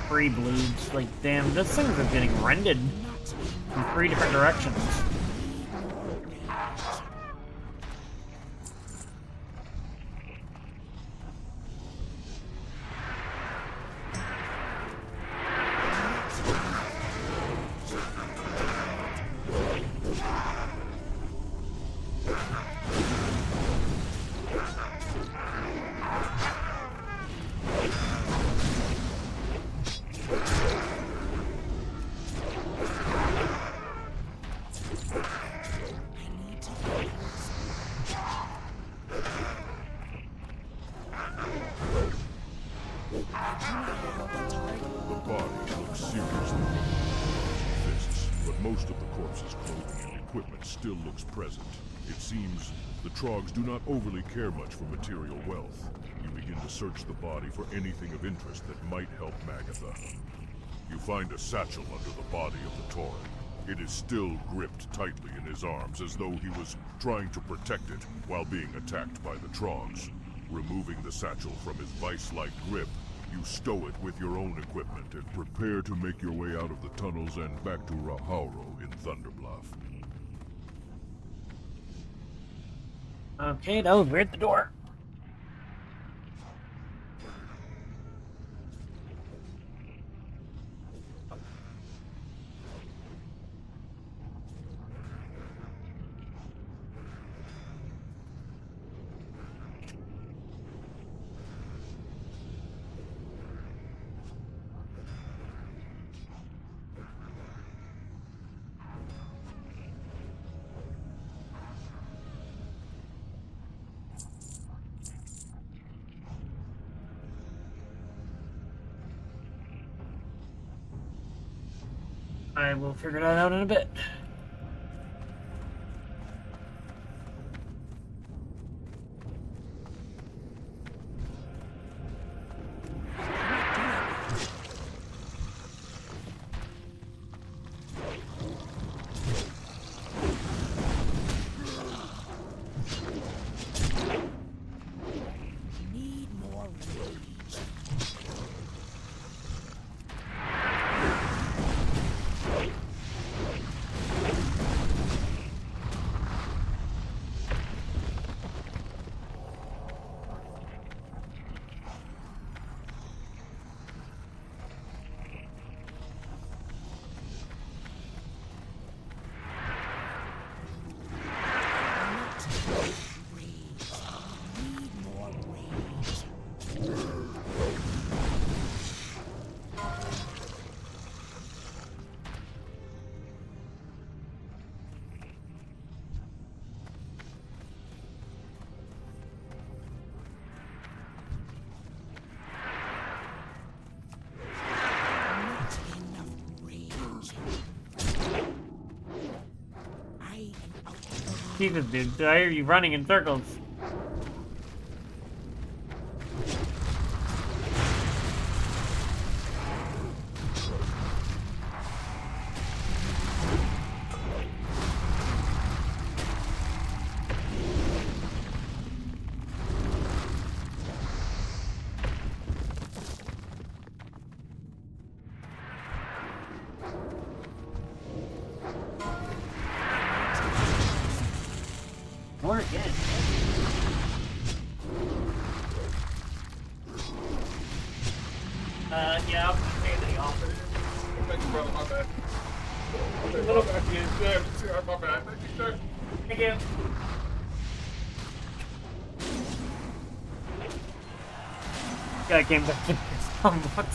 Free bleeds. Like, damn, this things are getting rended in 3 different directions. The body looks seriously broken, fists, but most of the corpse's clothing and equipment still looks present. It seems the Trogs do not overly care much for material wealth. You begin to search the body for anything of interest that might help Magatha. You find a satchel under the body of the Tauren. It is still gripped tightly in his arms as though he was trying to protect it while being attacked by the Trogs. Removing the satchel from his vice-like grip, you stow it with your own equipment and prepare to make your way out of the tunnels and back to Rahauro in Thunderbluff. Okay, that was weird. The door. I will figure that out in a bit. Need more rage. Jesus, dude, why are you running in circles? More again. Yeah, I'll pay the offer. Thank you, brother. My bad. A little bit. Yeah, my bad. Thank you, sir. Thank you. Guy came back in somewhat.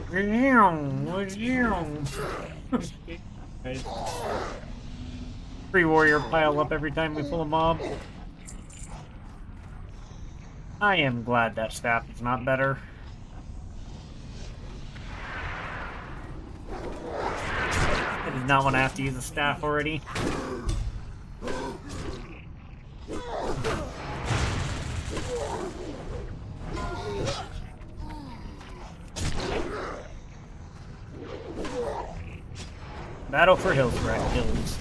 Free warrior pile up every time we pull a mob. I am glad that staff is not better. I did not want to have to use a staff already. Battle for Hillsbrad Hills.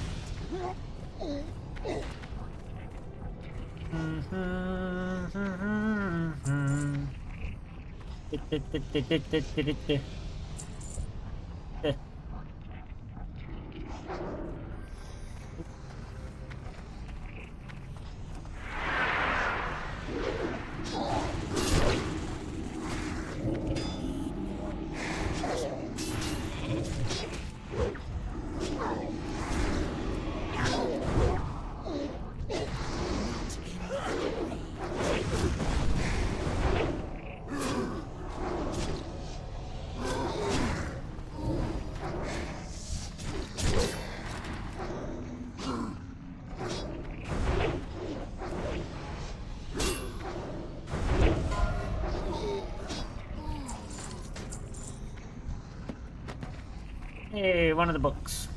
Hey, one of the books.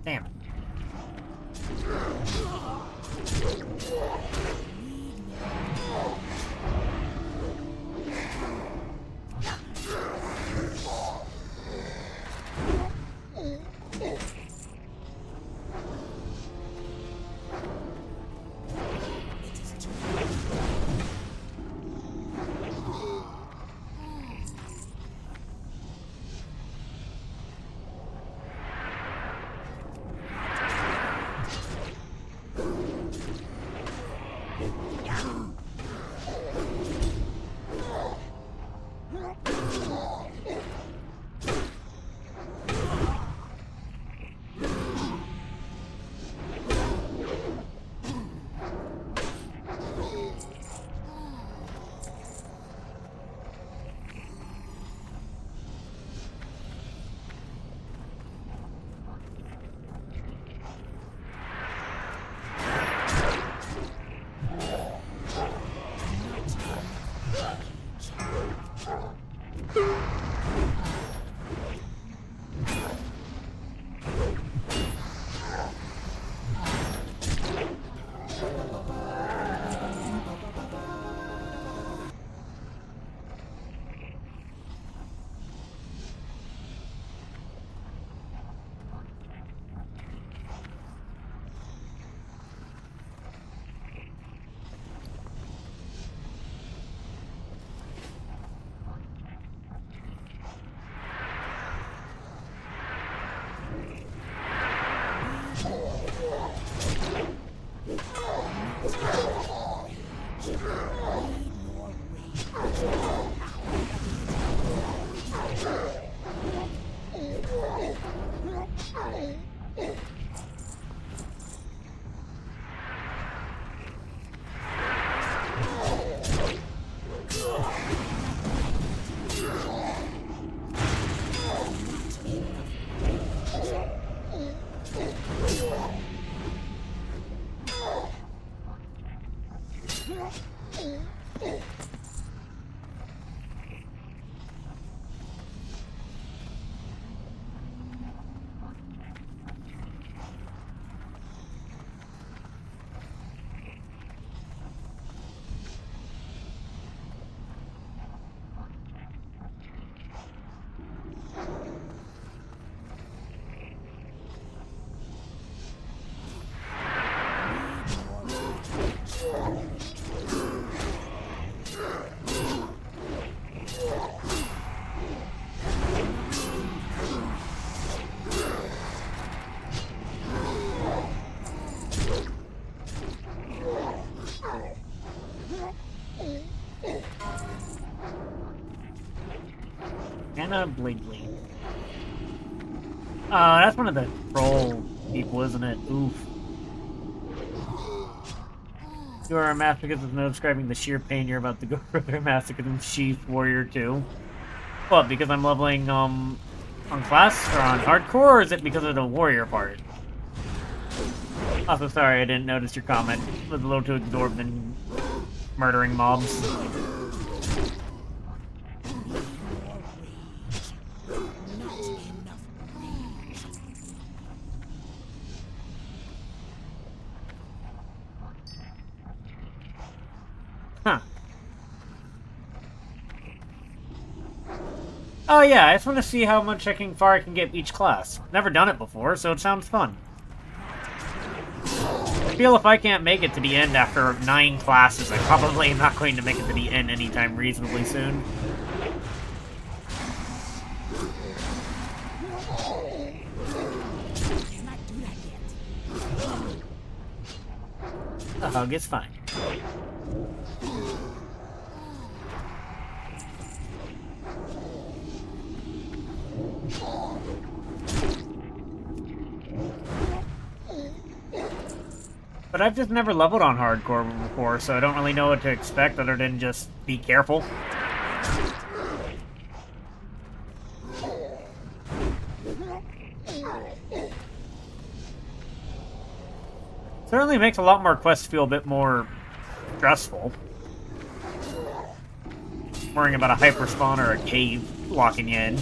Damn. Bleed. That's one of the troll people, isn't it? Oof. You are a masochist with no describing the sheer pain you're about to go through. A masochist Sheath Warrior 2. What, because I'm leveling, on class, or on hardcore, or is it because of the warrior part? Also, sorry, I didn't notice your comment. It was a little too absorbed in murdering mobs. Huh. Oh yeah, I just want to see how much far I can get each class. Never done it before, so it sounds fun. I feel if I can't make it to the end after 9 classes, I probably am not going to make it to the end anytime reasonably soon. A hug is fine. But I've just never leveled on hardcore before, so I don't really know what to expect other than just be careful. Certainly makes a lot more quests feel a bit more stressful. Worrying about a hyper spawn or a cave locking you in.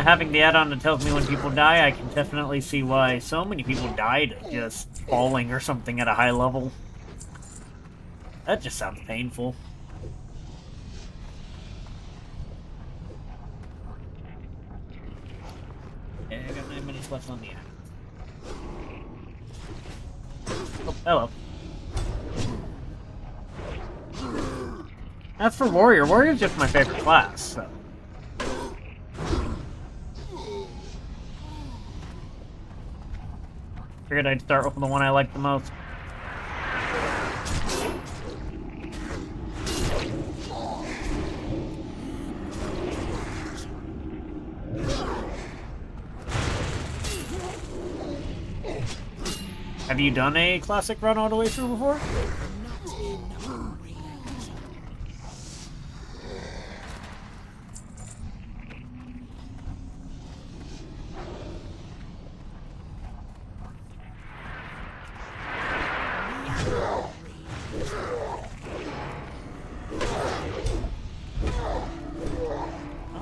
Having the add-on that tells me when people die, I can definitely see why so many people died just falling or something at a high level. That just sounds painful. Okay, I got 9 minutes left on the app. Oh, hello. That's for Warrior. Warrior's just my favorite class, so... Figured I'd start with the one I like the most. Have you done a classic run all the way through before?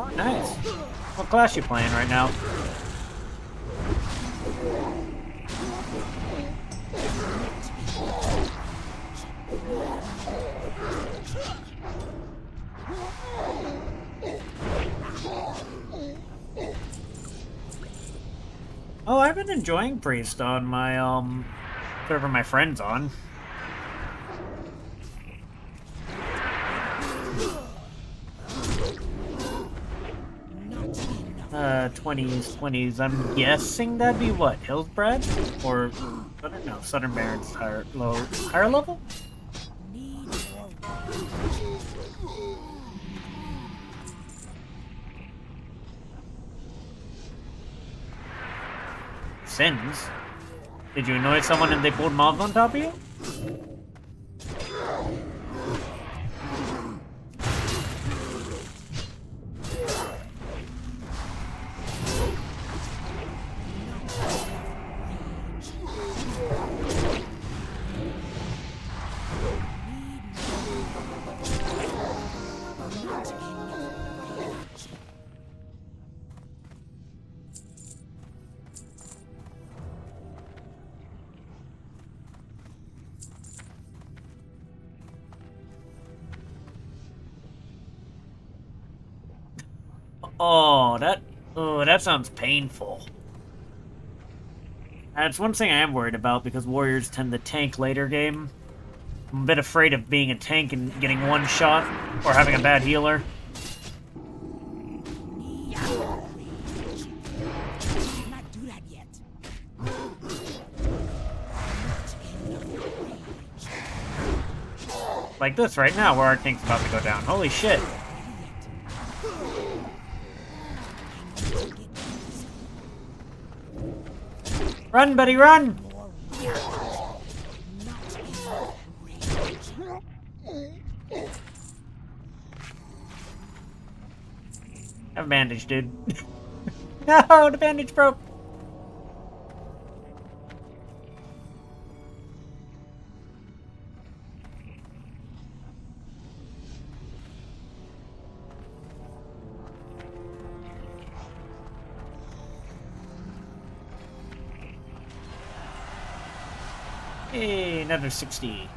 Oh, nice. What class you playing right now? Oh, I've been enjoying Priest on my, whatever my friend's on. '20s. I'm guessing that'd be what? Hillsbrad? Or, I don't know, Southern Barrens higher level? Sins? Did you annoy someone and they pulled mobs on top of you? Oh, that sounds painful. That's one thing I am worried about because warriors tend to tank later game. I'm a bit afraid of being a tank and getting one shot or having a bad healer. that yet. Like this right now, where our tank's about to go down. Holy shit. Run, buddy, run! Have a bandage, dude. No, the bandage broke. Hey, another 60.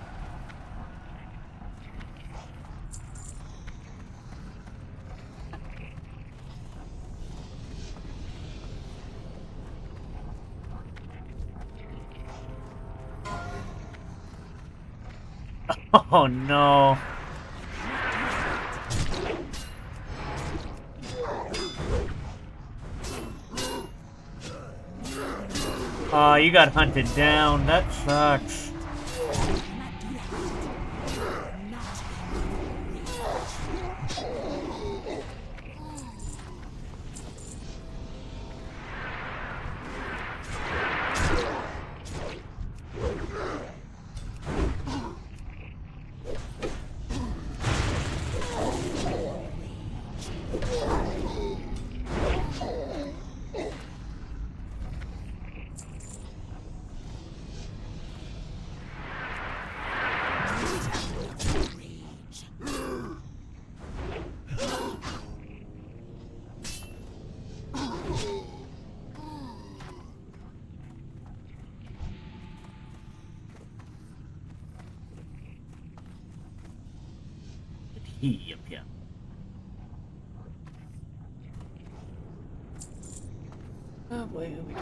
Oh no. Oh, you got hunted down. That sucks. He up here. Oh boy, here we go.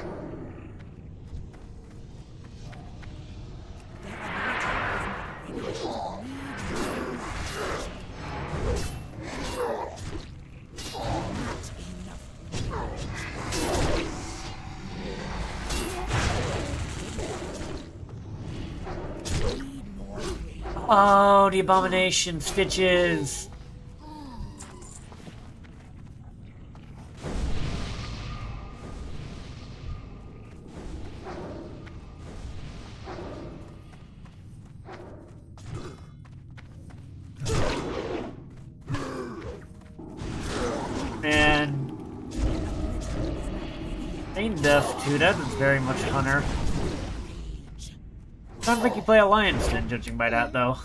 Oh, the abomination stitches. Man, Same death too. That is very much Hunter. Sounds like you play Alliance Den, judging by that, though.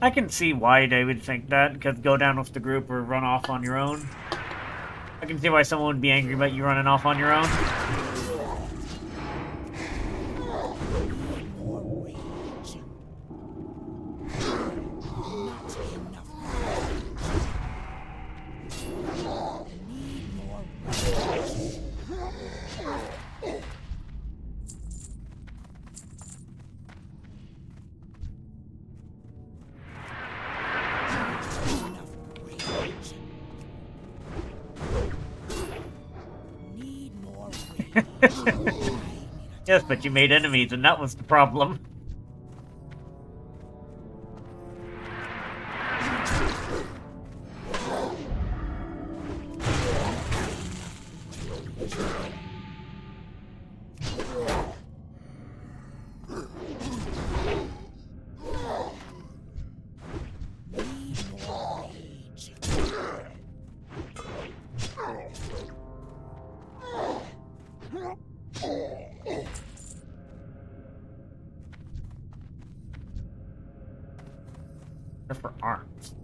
I can see why they would think that, because go down with the group or run off on your own. I can see why someone would be angry about you running off on your own. Yes, but you made enemies, and that was the problem. For arms.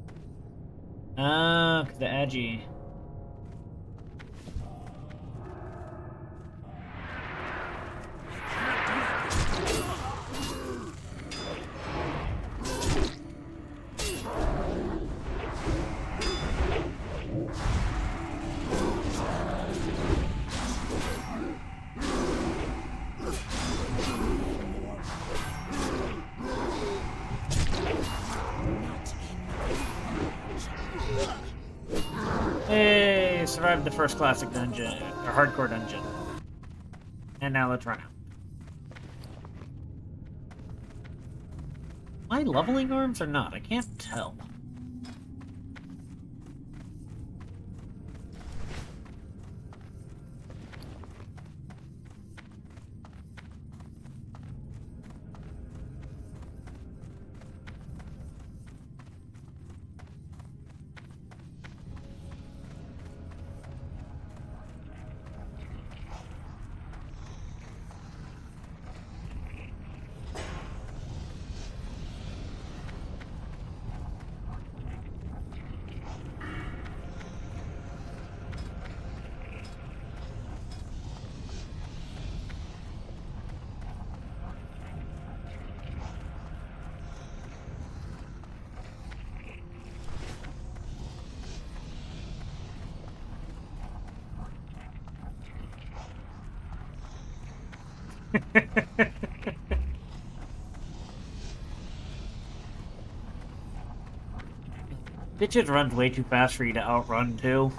Ah, the Agi. survived the first classic dungeon, or hardcore dungeon. And now let's run out. Am I leveling arms or not? I can't tell. Bitches runs way too fast for you to outrun, too.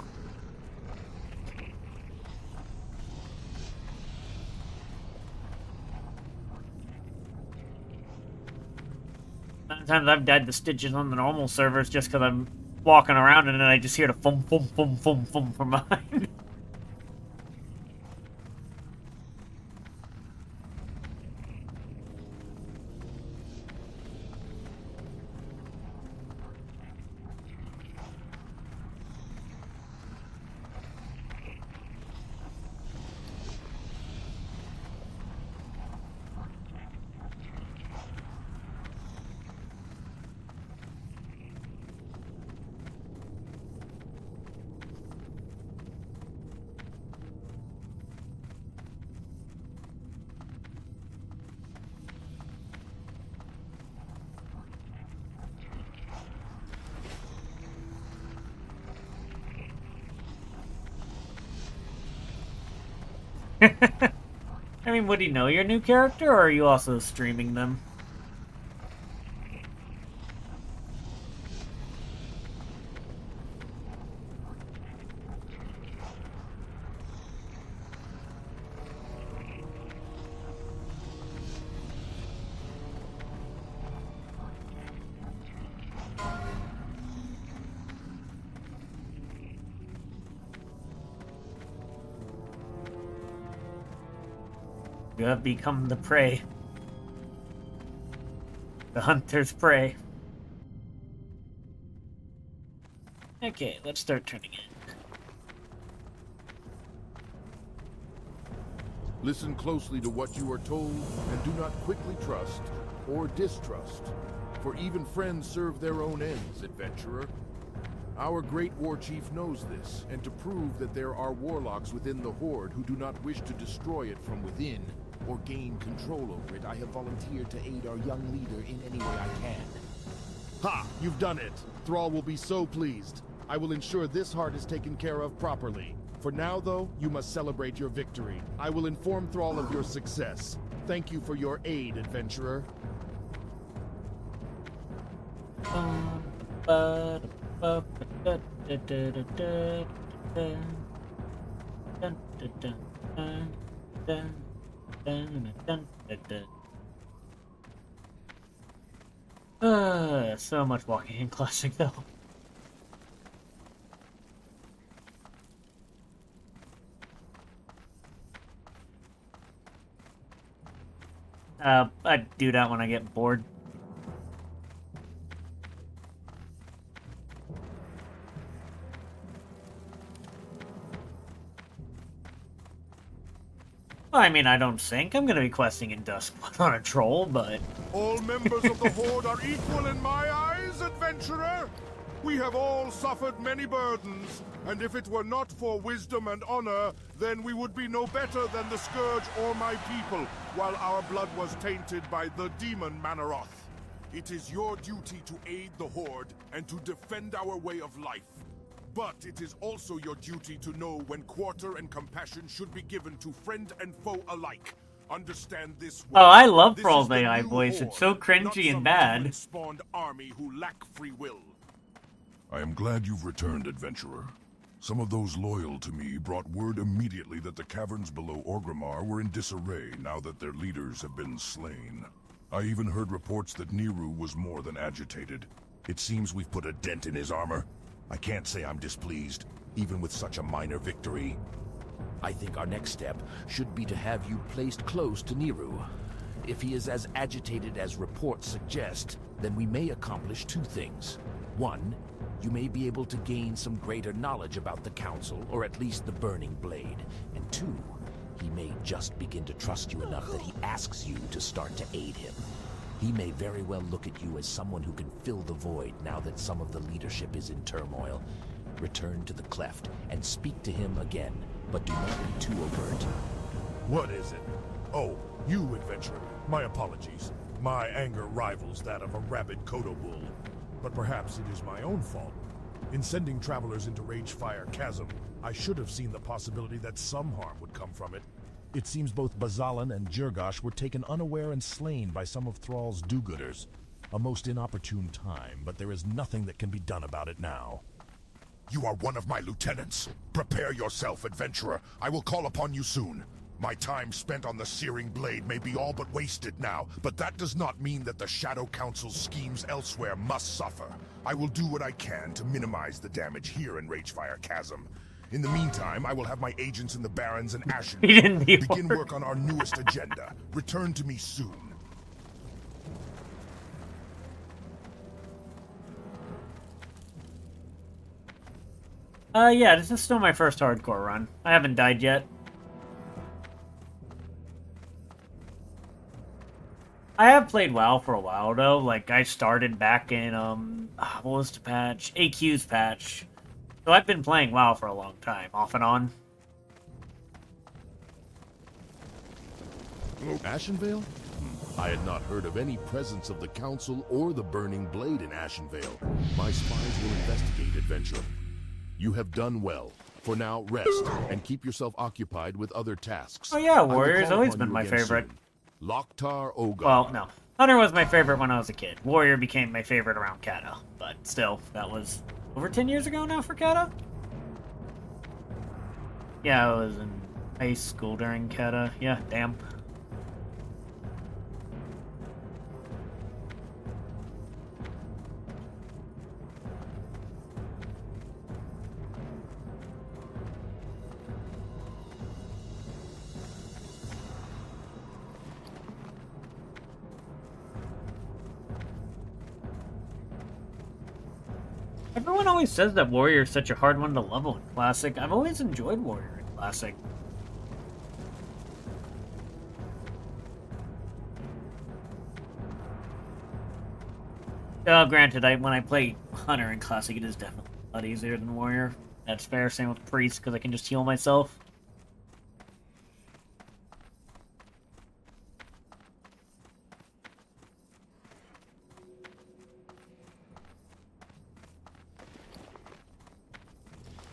Sometimes I've died to Stitches on the normal servers just because I'm walking around and then I just hear the fum fum fum fum fum from behind. I mean, would he know your new character, or are you also streaming them? You have become the prey. The hunter's prey. Okay, let's start turning in. Listen closely to what you are told, and do not quickly trust or distrust, for even friends serve their own ends, adventurer. Our great war chief knows this, and to prove that there are warlocks within the Horde who do not wish to destroy it from within, or gain control over it, I have volunteered to aid our young leader in any way I can. Ha! You've done it! Thrall will be so pleased. I will ensure this heart is taken care of properly. For now, though, you must celebrate your victory. I will inform Thrall of your success. Thank you for your aid, adventurer. So much walking in Classic, though. I do that when I get bored. Well, I mean, I don't think I'm gonna be questing in Dusk on a troll, but... All members of the Horde are equal in my eyes, adventurer! We have all suffered many burdens, and if it were not for wisdom and honor, then we would be no better than the Scourge or my people, while our blood was tainted by the demon Manaroth. It is your duty to aid the Horde and to defend our way of life. But it is also your duty to know when quarter and compassion should be given to friend and foe alike. Understand this well. Oh, I love This Thrall's is the AI new voice. Horde, It's so cringy not and some bad. demon-spawned army who lack free will. I am glad you've returned, adventurer. Some of those loyal to me brought word immediately that the caverns below Orgrimmar were in disarray now that their leaders have been slain. I even heard reports that Nehru was more than agitated. It seems we've put a dent in his armor. I can't say I'm displeased, even with such a minor victory. I think our next step should be to have you placed close to Nehru. If he is as agitated as reports suggest, then we may accomplish two things. One, you may be able to gain some greater knowledge about the Council, or at least the Burning Blade. And two, he may just begin to trust you enough that he asks you to start to aid him. He may very well look at you as someone who can fill the void now that some of the leadership is in turmoil. Return to the Cleft and speak to him again, but do not be too overt. What is it? Oh, you, adventurer. My apologies. My anger rivals that of a rabid Kodo bull. But perhaps it is my own fault. In sending travelers into Ragefire Chasm, I should have seen the possibility that some harm would come from it. It seems both Bazalan and Jirgash were taken unaware and slain by some of Thrall's do-gooders. A most inopportune time, but there is nothing that can be done about it now. You are one of my lieutenants. Prepare yourself, adventurer. I will call upon you soon. My time spent on the Searing Blade may be all but wasted now, but that does not mean that the Shadow Council's schemes elsewhere must suffer. I will do what I can to minimize the damage here in Ragefire Chasm. In the meantime, I will have my agents in the Barrens and Ashen begin work on our newest agenda. Return to me soon. Yeah, this is still my first hardcore run. I haven't died yet. I have played WoW for a while, though. Like, I started back in, what was the patch? AQ's patch. So I've been playing WoW for a long time, off and on. Ashenvale? I had not heard of any presence of the Council or the Burning Blade in Ashenvale. My spies will investigate, adventurer. You have done well. For now, rest, and keep yourself occupied with other tasks. Oh yeah, Warrior's always been my favorite. Loktar Ogar. Well, no. Hunter was my favorite when I was a kid. Warrior became my favorite around Kata. But still, that was over 10 years ago now for Kata? Yeah, I was in high school during Kata. Yeah, damn. Everyone always says that Warrior is such a hard one to level in Classic. I've always enjoyed Warrior in Classic. Granted, when I play Hunter in Classic, it is definitely a lot easier than Warrior. That's fair. Same with Priest, because I can just heal myself.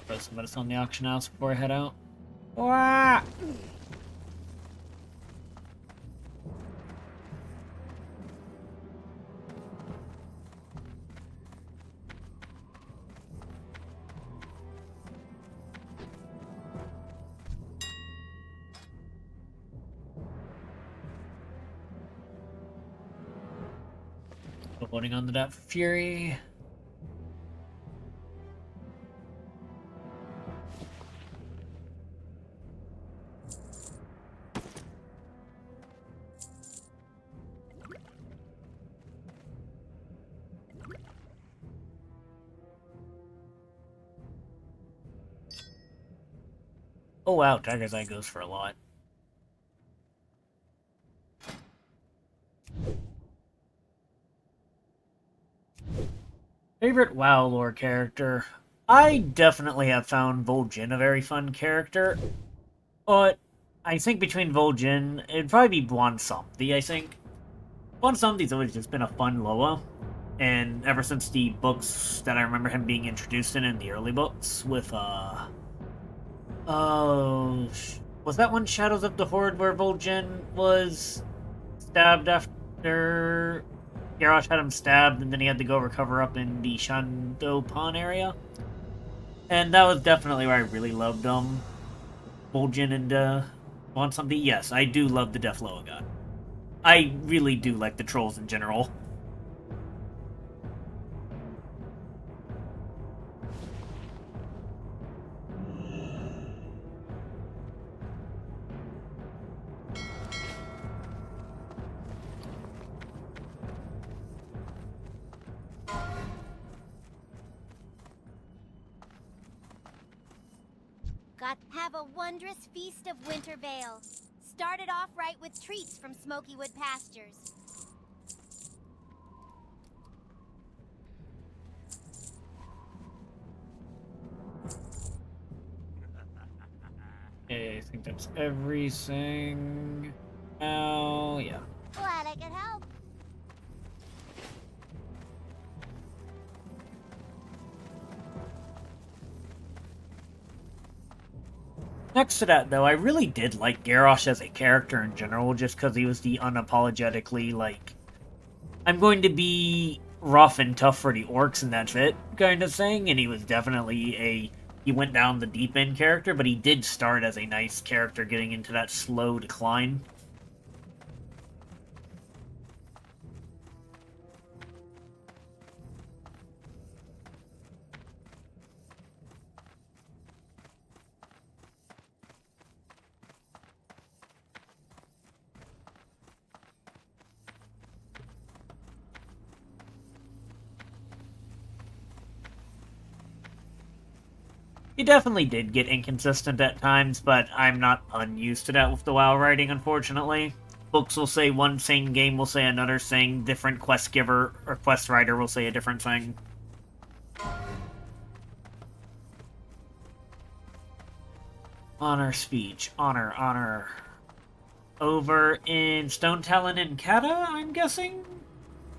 Throw some medicine on the auction house before I head out. Wah! Loading on the dot for Fury. Oh wow, Tiger's Eye goes for a lot. Favorite WoW lore character? I definitely have found Vol'jin a very fun character, but I think between Vol'jin, it'd probably be Bwonsamdi, I think. Bwonsamdi's always just been a fun Loa, and ever since the books that I remember him being introduced in the early books with, was that one Shadows of the Horde where Vol'jin was stabbed after Garrosh had him stabbed and then he had to go recover up in the Shandopan area? And that was definitely where I really loved Vol'jin and want something. Yes, I do love the Defloa god. I really do like the trolls in general. Got have a wondrous feast of Wintervale. Started off right with treats from Smokywood Pastures. Okay, I think that's everything. Oh, yeah. Glad I could help. Next to that, though, I really did like Garrosh as a character in general, just because he was the unapologetically, like, I'm going to be rough and tough for the orcs and that's it kind of thing, and he was definitely he went down the deep end character, but he did start as a nice character getting into that slow decline. He definitely did get inconsistent at times, but I'm not unused to that with the WoW writing, unfortunately. Books will say one thing, game will say another thing, different quest giver or quest writer will say a different thing. Honor speech. Honor. Over in Stone Talon and Kata, I'm guessing?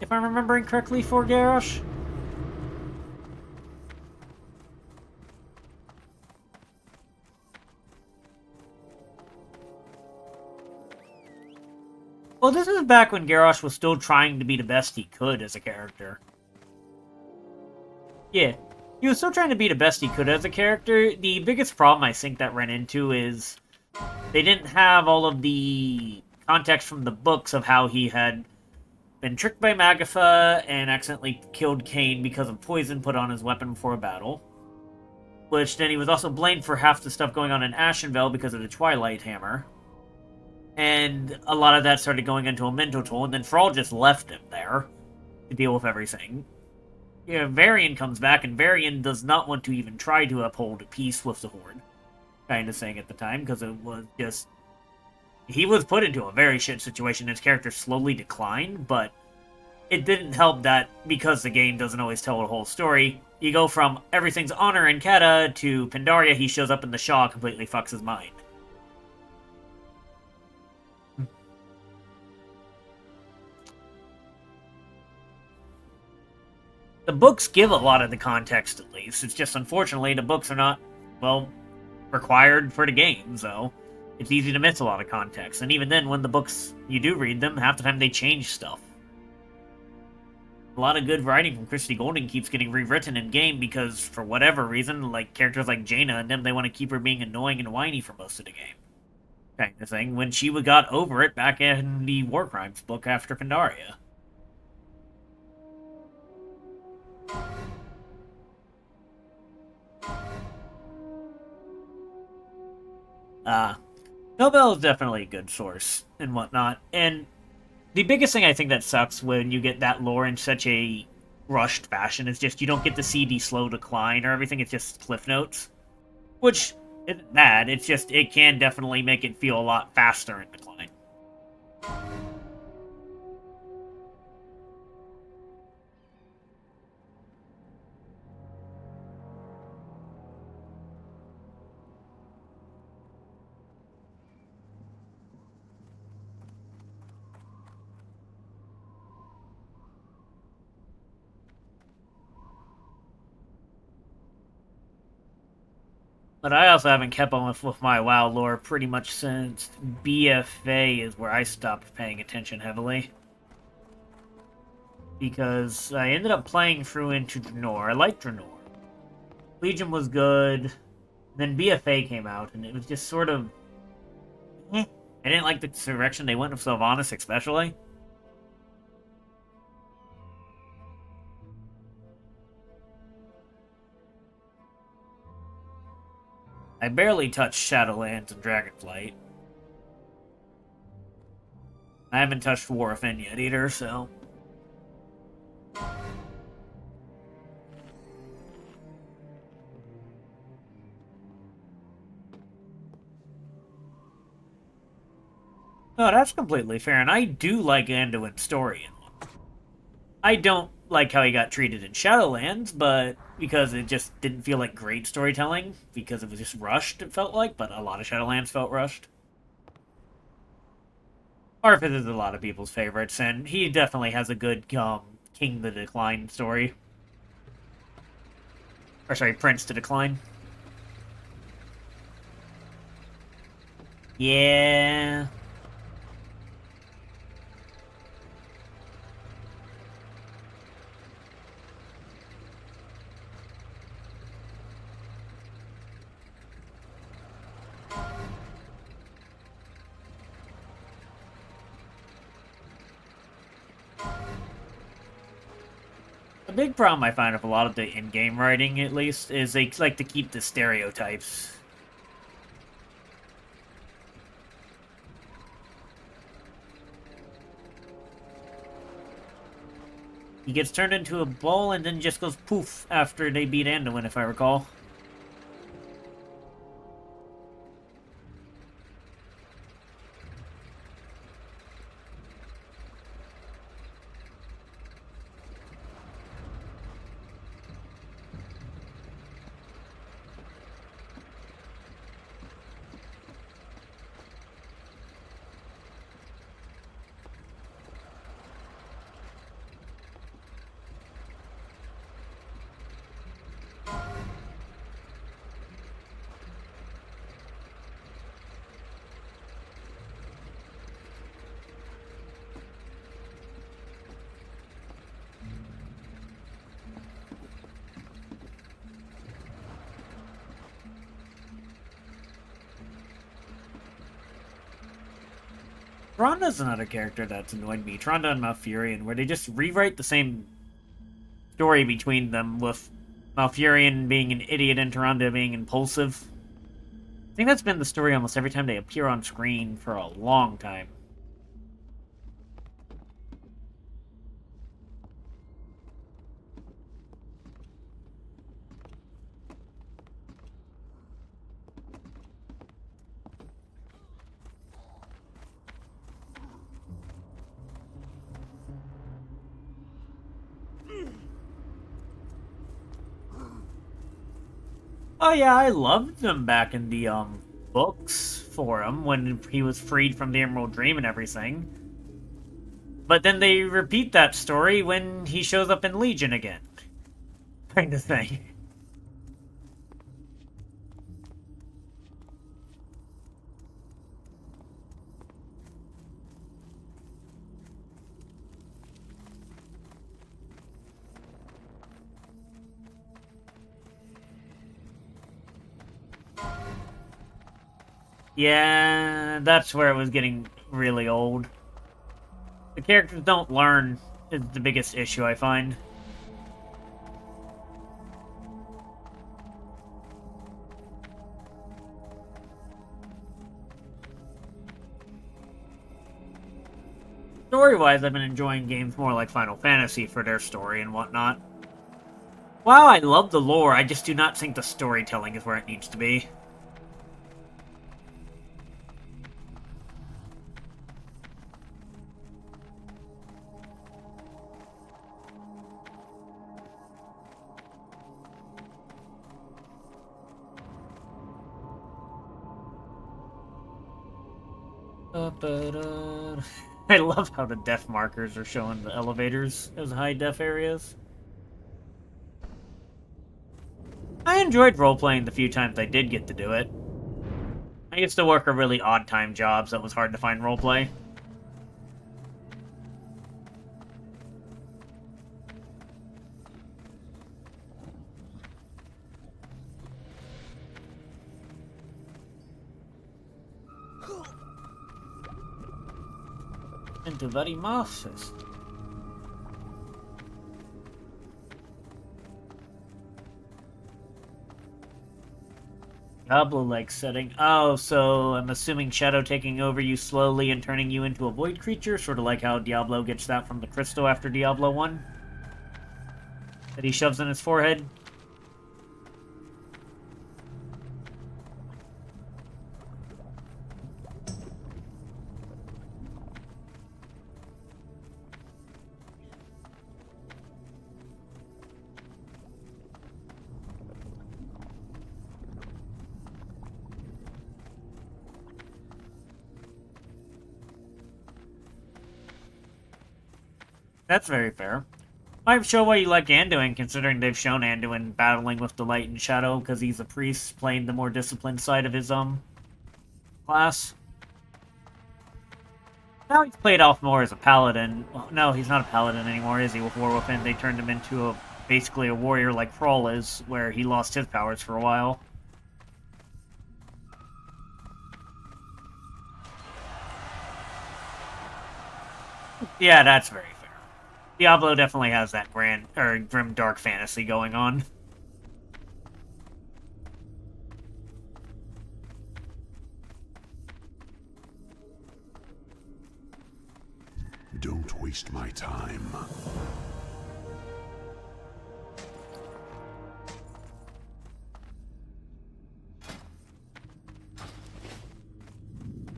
If I'm remembering correctly for Garrosh? Well, this is back when Garrosh was still trying to be the best he could as a character. Yeah, he was still trying to be the best he could as a character. The biggest problem I think that ran into is they didn't have all of the context from the books of how he had been tricked by Magatha and accidentally killed Kain because of poison put on his weapon before a battle. Which then he was also blamed for half the stuff going on in Ashenvale because of the Twilight Hammer. And a lot of that started going into a mental toll, and then Thrall just left him there to deal with everything. Yeah, Varian comes back, and Varian does not want to even try to uphold peace with the Horde. Kind of saying at the time, because it was just... He was put into a very shit situation, his character slowly declined, but it didn't help that, because the game doesn't always tell the whole story, you go from everything's honor in Keta to Pandaria, he shows up in the Shaw, completely fucks his mind. The books give a lot of the context, at least. It's just, unfortunately, the books are not, well, required for the game, so it's easy to miss a lot of context. And even then, when the books, you do read them, half the time they change stuff. A lot of good writing from Christie Golden keeps getting rewritten in-game because, for whatever reason, like, characters like Jaina and them, they want to keep her being annoying and whiny for most of the game. Kind of thing, when she got over it back in the War Crimes book after Pandaria. Nobel is definitely a good source and whatnot, and the biggest thing I think that sucks when you get that lore in such a rushed fashion is just you don't get to see the slow decline or everything, it's just cliff notes. Which isn't bad, it's just, it can definitely make it feel a lot faster in decline. But I also haven't kept on with my WoW lore pretty much since BFA is where I stopped paying attention heavily. Because I ended up playing through into Draenor. I like Draenor. Legion was good. Then BFA came out, and it was just sort of... I didn't like the direction they went with Sylvanas, especially. I barely touched Shadowlands and Dragonflight. I haven't touched War of Fen yet either, so... No, that's completely fair, and I do like Anduin's story in one. I don't like how he got treated in Shadowlands, but because it just didn't feel like great storytelling, because it was just rushed, it felt like, but a lot of Shadowlands felt rushed. Arthas is a lot of people's favorites, and he definitely has a good King the Decline story. Or sorry, Prince to Decline. Yeah... The big problem I find with a lot of the in-game writing, at least, is they like to keep the stereotypes. He gets turned into a ball and then just goes poof after they beat Anduin, if I recall. Tronda's another character that's annoyed me. Tronda and Malfurion, where they just rewrite the same story between them, with Malfurion being an idiot and Tronda being impulsive. I think that's been the story almost every time they appear on screen for a long time. Oh yeah, I loved him back in the books for him when he was freed from the Emerald Dream and everything. But then they repeat that story when he shows up in Legion again. Kind of thing. Yeah, that's where it was getting really old. The characters don't learn is the biggest issue I find. Story-wise, I've been enjoying games more like Final Fantasy for their story and whatnot. While I love the lore, I just do not think the storytelling is where it needs to be. I love how the def markers are showing the elevators as high def areas. I enjoyed role-playing the few times I did get to do it. I used to work a really odd-time job, so it was hard to find roleplay. Into Varimorphous. Diablo-like setting. Oh, so I'm assuming Shadow taking over you slowly and turning you into a void creature, sort of like how Diablo gets that from the crystal after Diablo 1? That he shoves in his forehead? That's very fair. Might show why you like Anduin, considering they've shown Anduin battling with the light and shadow, because he's a priest playing the more disciplined side of his class. Now he's played off more as a paladin. Well, no, he's not a paladin anymore, is he? With War Within, they turned him into basically a warrior like Thrall is, where he lost his powers for a while. Yeah, that's very fair. Diablo definitely has that grim dark fantasy going on. Don't waste my time.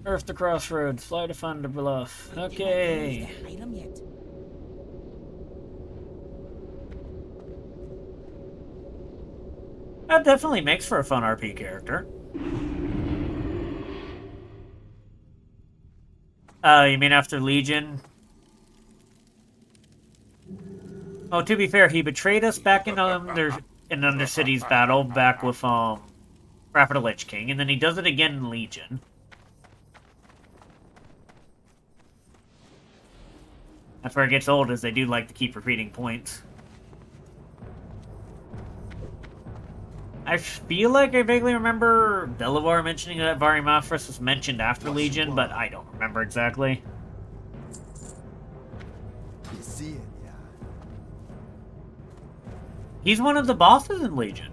Earth to Crossroads, fly to Thunderbluff. Okay. Item yet. That definitely makes for a fun RP character. You mean after Legion? Oh, to be fair, he betrayed us back in Undercity's battle, back with Wrath of the Lich King, and then he does it again in Legion. That's where it gets old, is they do like to keep repeating points. I feel like I vaguely remember Belivar mentioning that Varimorphous was mentioned after Legion, but I don't remember exactly. You see it, yeah. He's one of the bosses in Legion.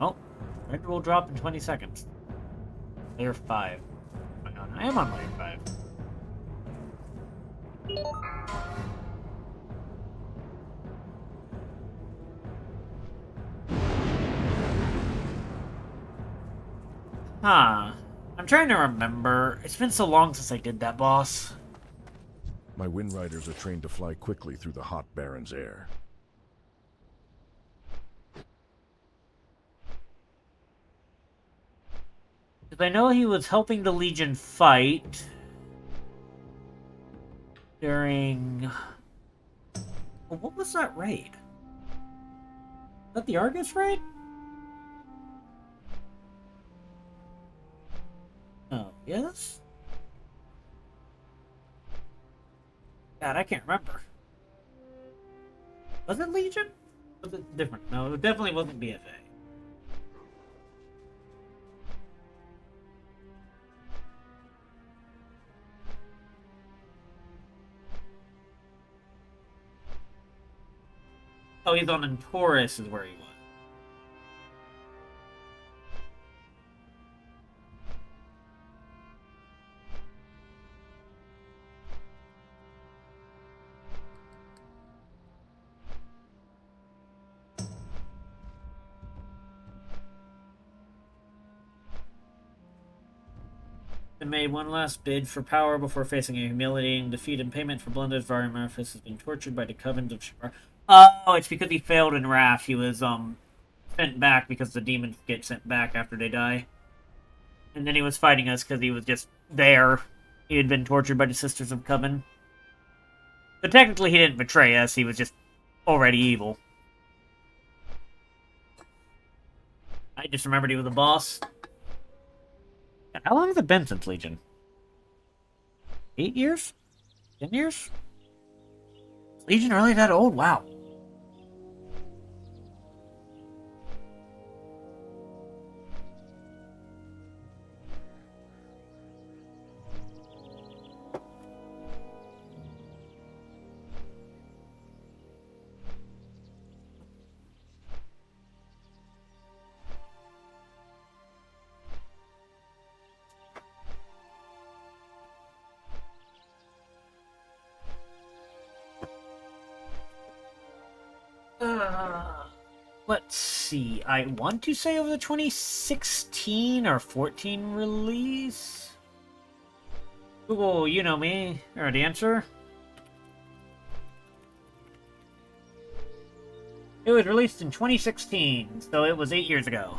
Oh, Red will drop in 20 seconds. Layer 5. Hang on, I am on Layer 5. Huh. I'm trying to remember. It's been so long since I did that boss. My Wind Riders are trained to fly quickly through the hot Baron's air. Because I know he was helping the Legion fight during... Oh, what was that raid? Was that the Argus raid? Oh, yes? God, I can't remember. Was it Legion? Was it different? No, it definitely wasn't BFA. Oh, he's on Taurus is where he was. They made one last bid for power before facing a humiliating defeat. In payment for blunders, Varimorphous has been tortured by the Covens of Shapar. Oh, it's because he failed in Wrath. He was, sent back because the demons get sent back after they die. And then he was fighting us because he was just there. He had been tortured by the Sisters of Coven. But technically he didn't betray us, he was just already evil. I just remembered he was a boss. How long has it been since Legion? 8 years? 10 years? Is Legion really that old? Wow. Let's see. I want to say over the 2016 or 14 release. Google, you know me. Or the answer. It was released in 2016, so it was 8 years ago.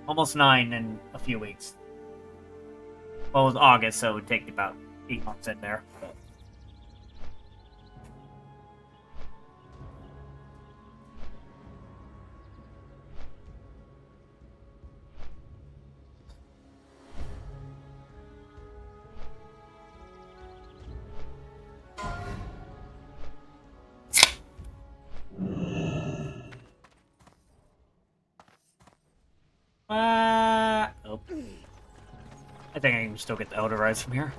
Almost 9 in a few weeks. Well, it was August, so it would take about 8 months in there. But... oh. I think I can still get the Elder Rise from here.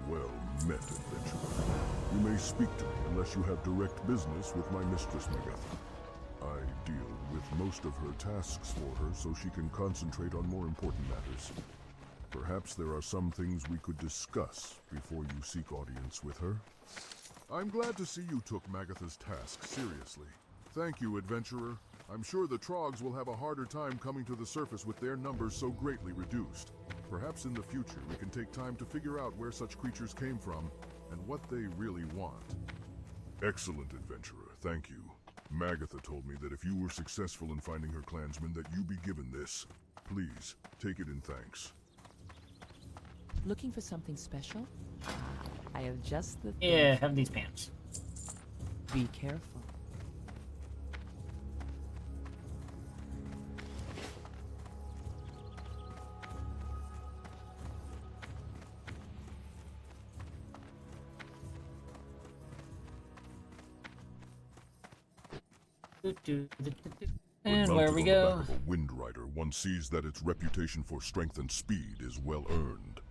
Well met, adventurer. You may speak to me unless you have direct business with my mistress, Magatha. I deal with most of her tasks for her so she can concentrate on more important matters. Perhaps there are some things we could discuss before you seek audience with her. I'm glad to see you took Magatha's task seriously. Thank you, adventurer. I'm sure the Trogs will have a harder time coming to the surface with their numbers so greatly reduced. Perhaps in the future we can take time to figure out where such creatures came from and what they really want. Excellent, adventurer. Thank you. Magatha told me that if you were successful in finding her clansmen, that you be given this. Please, take it in thanks. Looking for something special? I have just the Yeah, have these pants. Be careful. And where we go? A Wind Rider, one sees that its reputation for strength and speed is well earned.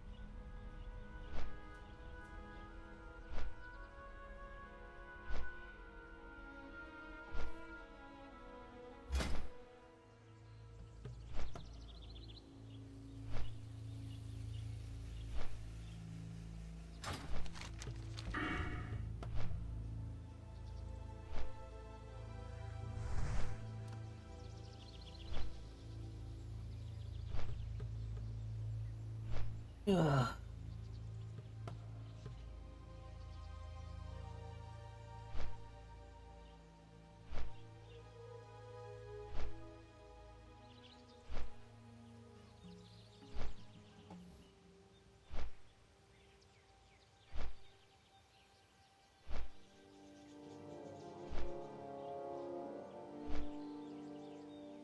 Ugh.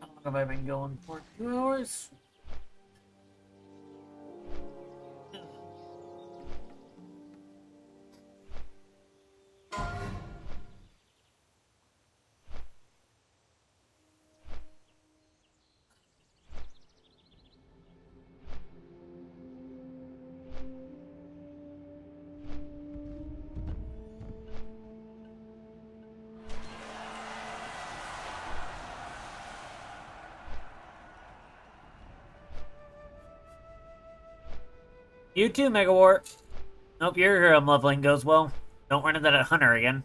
How long have I been going for? 2 hours? You too, Megawart. Hope your leveling goes well. Don't run into that hunter again.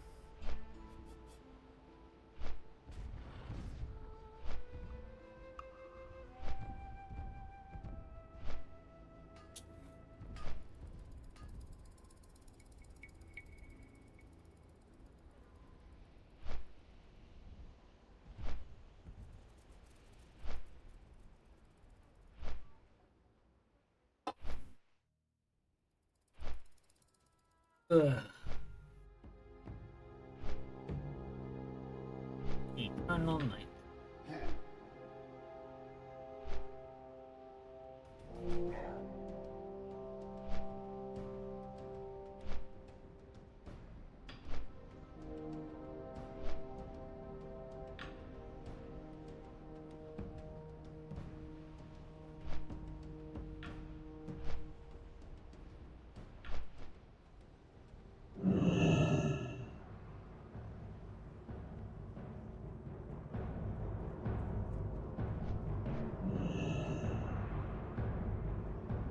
Ugh. Eternal night.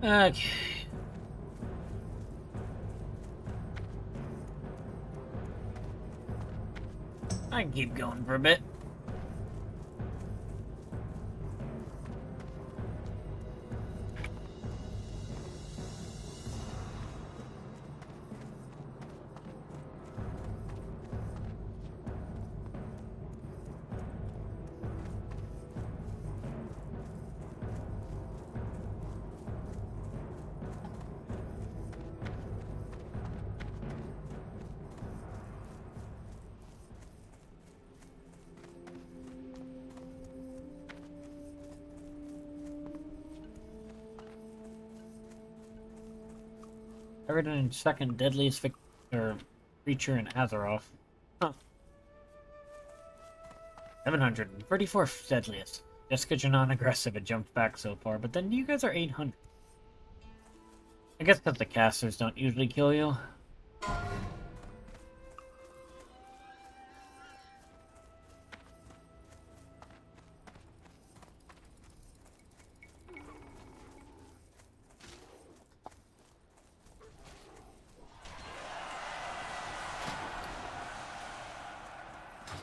Okay. I can keep going for a bit. Third and second deadliest creature in Azeroth. Huh. 734th deadliest. Just because you're non-aggressive, it jumped back so far, but then you guys are 800. I guess because the casters don't usually kill you.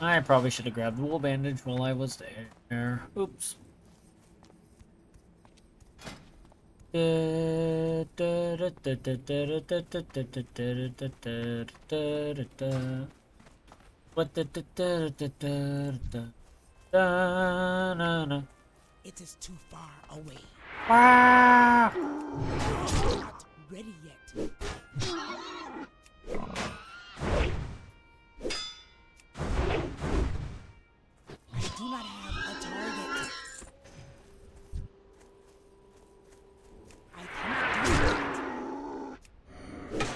I probably should have grabbed the wool bandage while I was there. Oops. It is too far away. Ah! Not ready yet. I do not have a target. I cannot do that.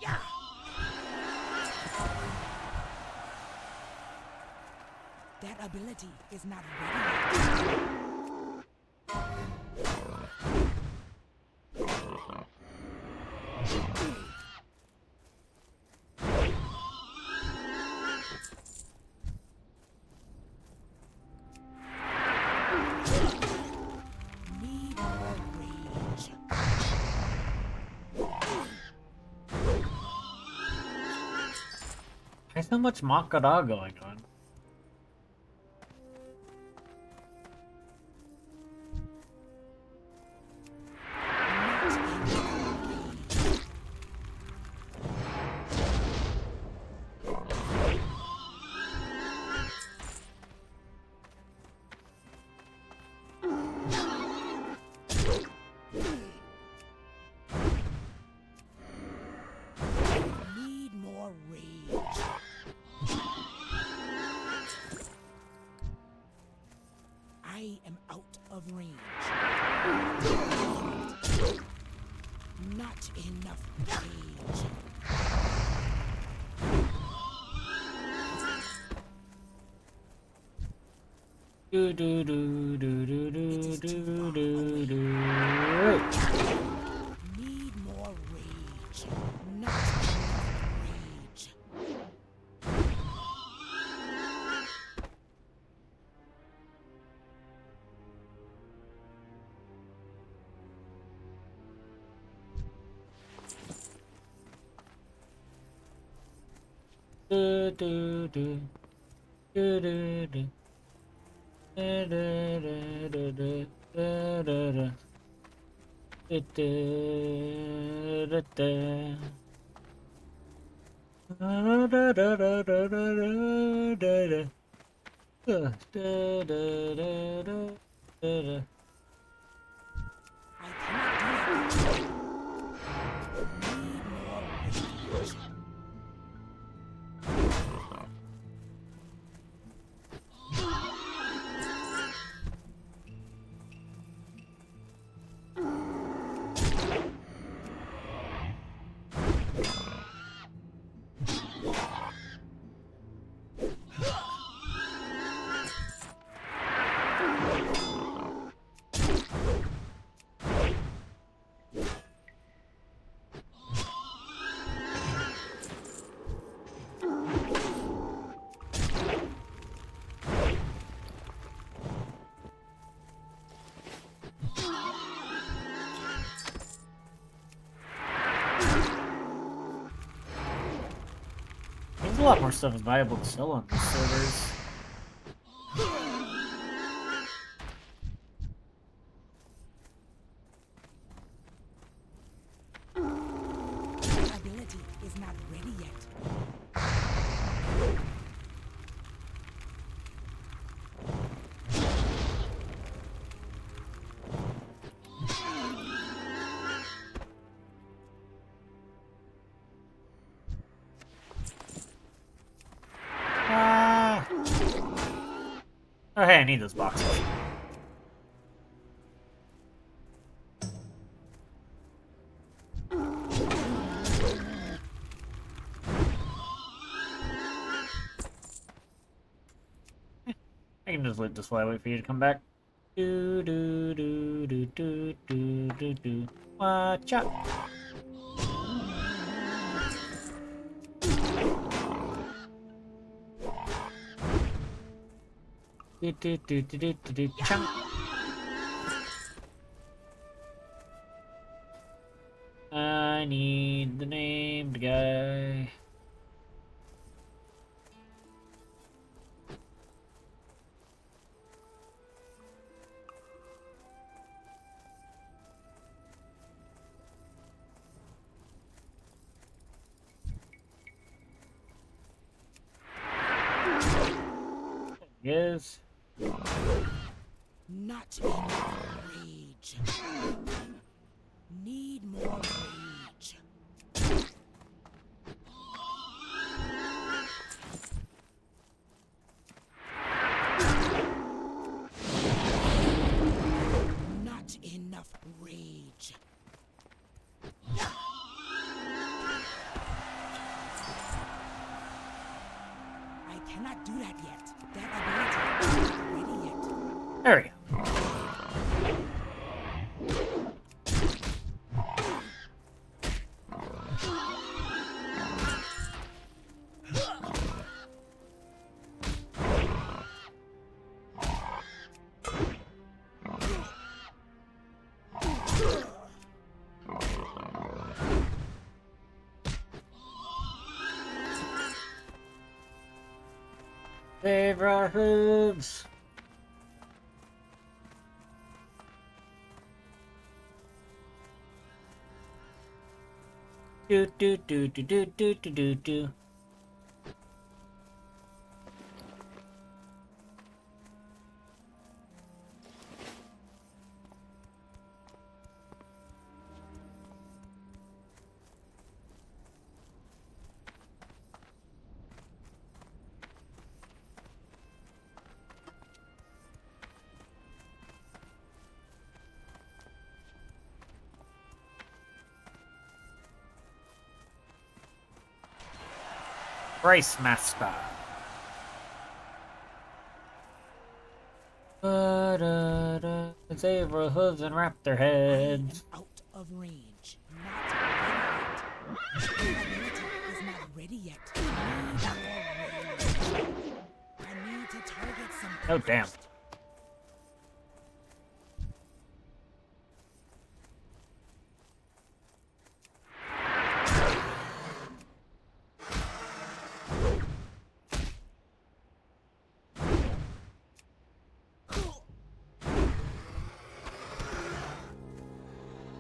Yeah. That ability is not ready yet. Need more rage. Why so much Makara going on? Need more rage. I am out of range. Not enough rage. Do do do do do do do do do. Need more rage. Not enough rage. Do do do do do do. Da da da da da da da da. Da da da da. Da da da da da da da da. Da da da da da da. I cannot do that. Need more rage. lot more stuff is viable to sell on these servers. Ability is not ready yet. Oh hey, I need those boxes. I can just leave this while I wait for you to come back. Do do do do do do do do. Watch out. Do do do do do do do. Chunk. I need the named guy. Yes. Not enough rage. Need more rage. Not enough rage. I cannot do that yet. That ability is not ready yet. There we go. Save our hooves. Do do do do do do do do do. Race Master. Save our hooves and wrap their heads. I am out of range. Not ready yet. The ability is not ready yet. I need to target something. Oh damn.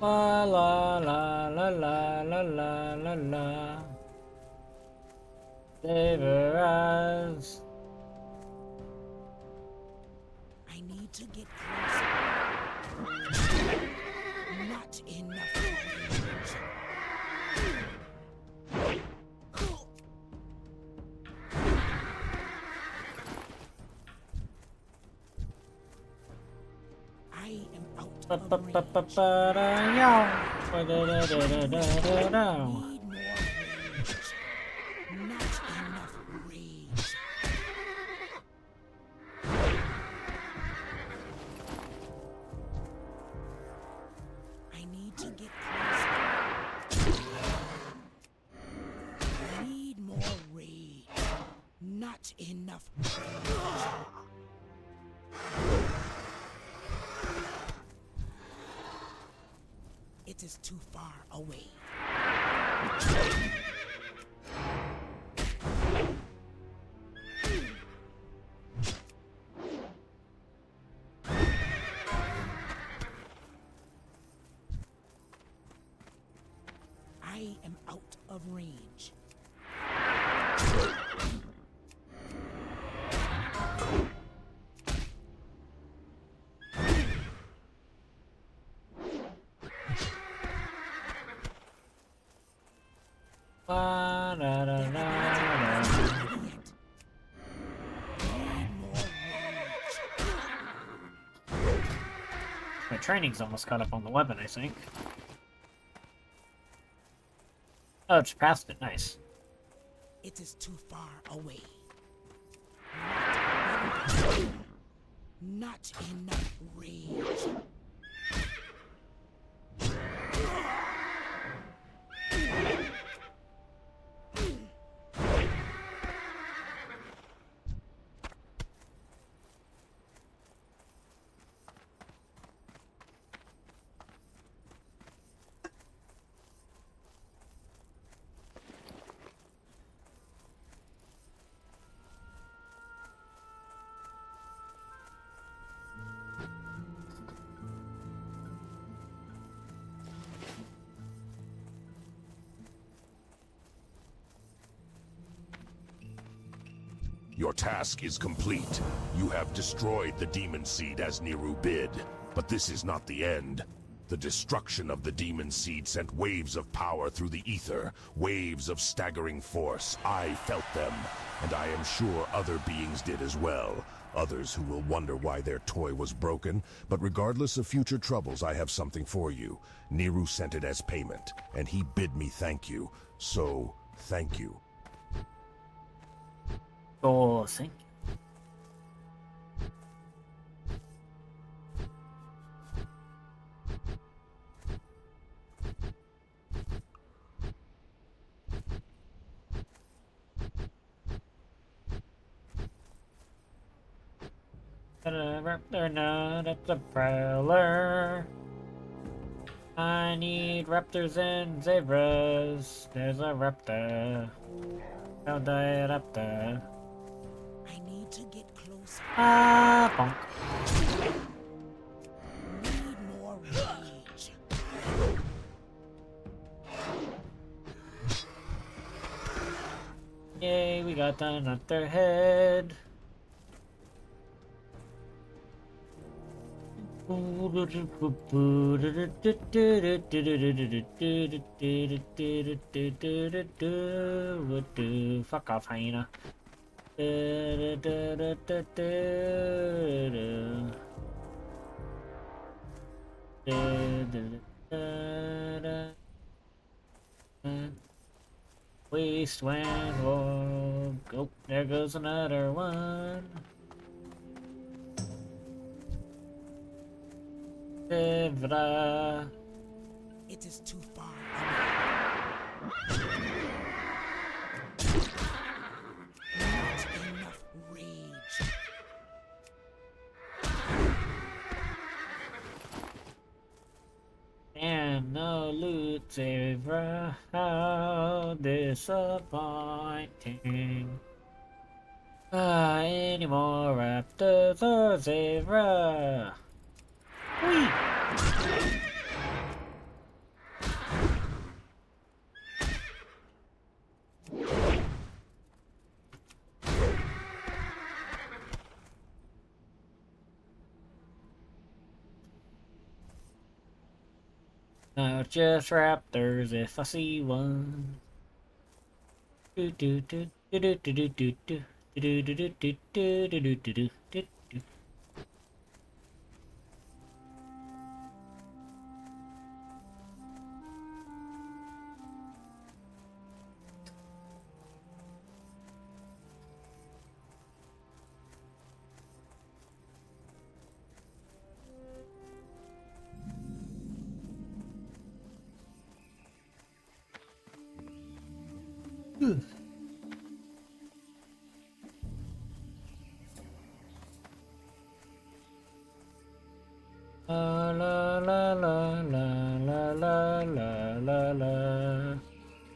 La la la la la la la la la. Save her eyes. I need to get closer. Not enough range. I am out of range. Need more rage. Not enough rage. I need to get closer. Need more rage. Not enough rage. It is too far away. am out of range. My training's almost caught up on the weapon, I think. Oh, it's past it. Nice. It is too far away. Not enough rage. Your task is complete. You have destroyed the Demon Seed as Niru bid. But this is not the end. The destruction of the Demon Seed sent waves of power through the ether, waves of staggering force. I felt them, and I am sure other beings did as well. Others who will wonder why their toy was broken. But regardless of future troubles, I have something for you. Niru sent it as payment, and he bid me thank you. So, thank you. Oh, thank you. They're not at the Prowler. I need raptors and zebras. There's a raptor. Found a raptor. I need to get closer. Ah, bonk. Need more rage. Yay, we got another head. Fuck off, hyena. Wasteland Orb. Oh, there goes another one. Zebra. It is too far away. Not enough rage. And no loot, Zebra. How disappointing. Any more raptors or Zebra? Whee! Not just raptors if I see one. Do do do do do do do do do do do do do do do do do do. La la la la la la la la la la.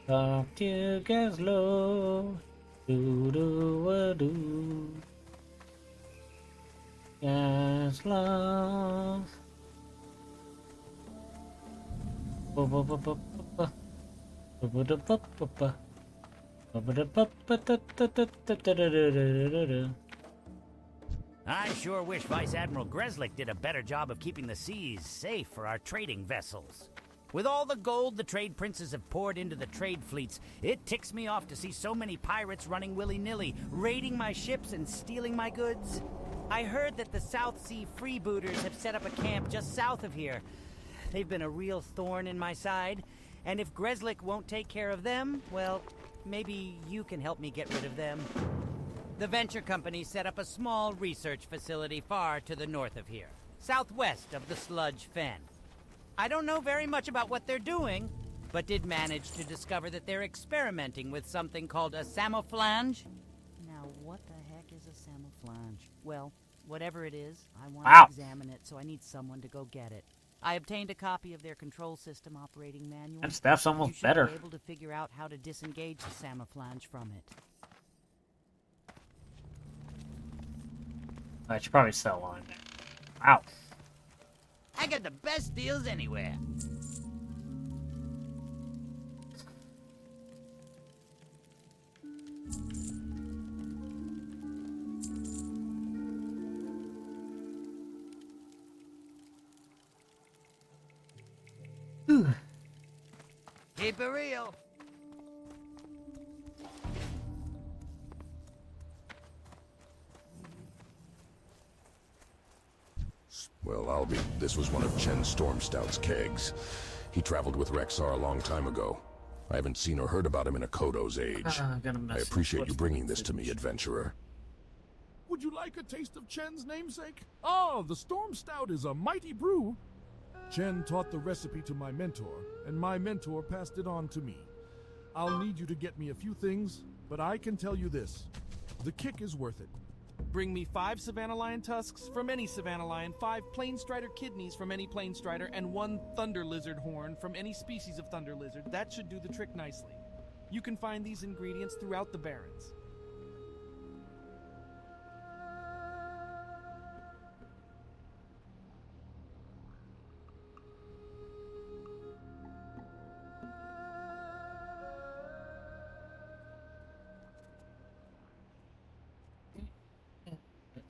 Talk to Gaslow. Do do a do. Gaslow. Ba ba ba ba ba ba. I sure wish Vice Admiral Greslik did a better job of keeping the seas safe for our trading vessels. With all the gold the trade princes have poured into the trade fleets, it ticks me off to see so many pirates running willy-nilly, raiding my ships and stealing my goods. I heard that the South Sea freebooters have set up a camp just south of here. They've been a real thorn in my side, and if Greslik won't take care of them, well, maybe you can help me get rid of them. The venture company set up a small research facility far to the north of here, southwest of the Sludge Fen. I don't know very much about what they're doing, but did manage to discover that they're experimenting with something called a samouflage. Now, what the heck is a samouflage? Well, whatever it is, I want to examine it, so I need someone to go get it. I obtained a copy of their control system operating manual. That stuff's almost you should better. be able to figure out how to disengage the samouflage from it. I should probably sell one. Wow. I got the best deals anywhere. Keep it real. Well, this was one of Chen Stormstout's kegs. He traveled with Rexar a long time ago. I haven't seen or heard about him in a Kodo's age. I appreciate you bringing this to me, adventurer. Would you like a taste of Chen's namesake? Oh, the Storm Stout is a mighty brew. Chen taught the recipe to my mentor, and my mentor passed it on to me. I'll need you to get me a few things, but I can tell you this. The kick is worth it. Bring me 5 Savannah Lion tusks from any Savannah Lion, 5 Plain Strider kidneys from any Plain Strider, and 1 Thunder Lizard horn from any species of Thunder Lizard. That should do the trick nicely. You can find these ingredients throughout the Barrens.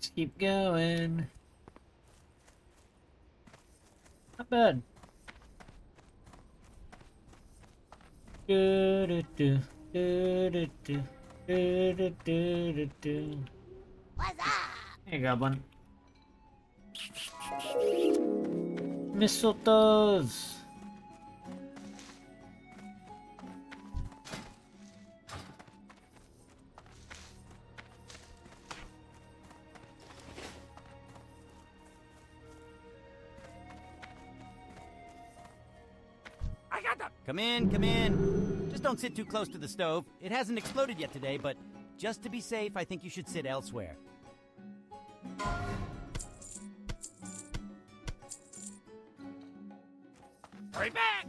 Let's keep going. Not bad. Hey, Goblin. Mistletoes. Come in, come in. Just don't sit too close to the stove. It hasn't exploded yet today, but just to be safe, I think you should sit elsewhere. Hurry back!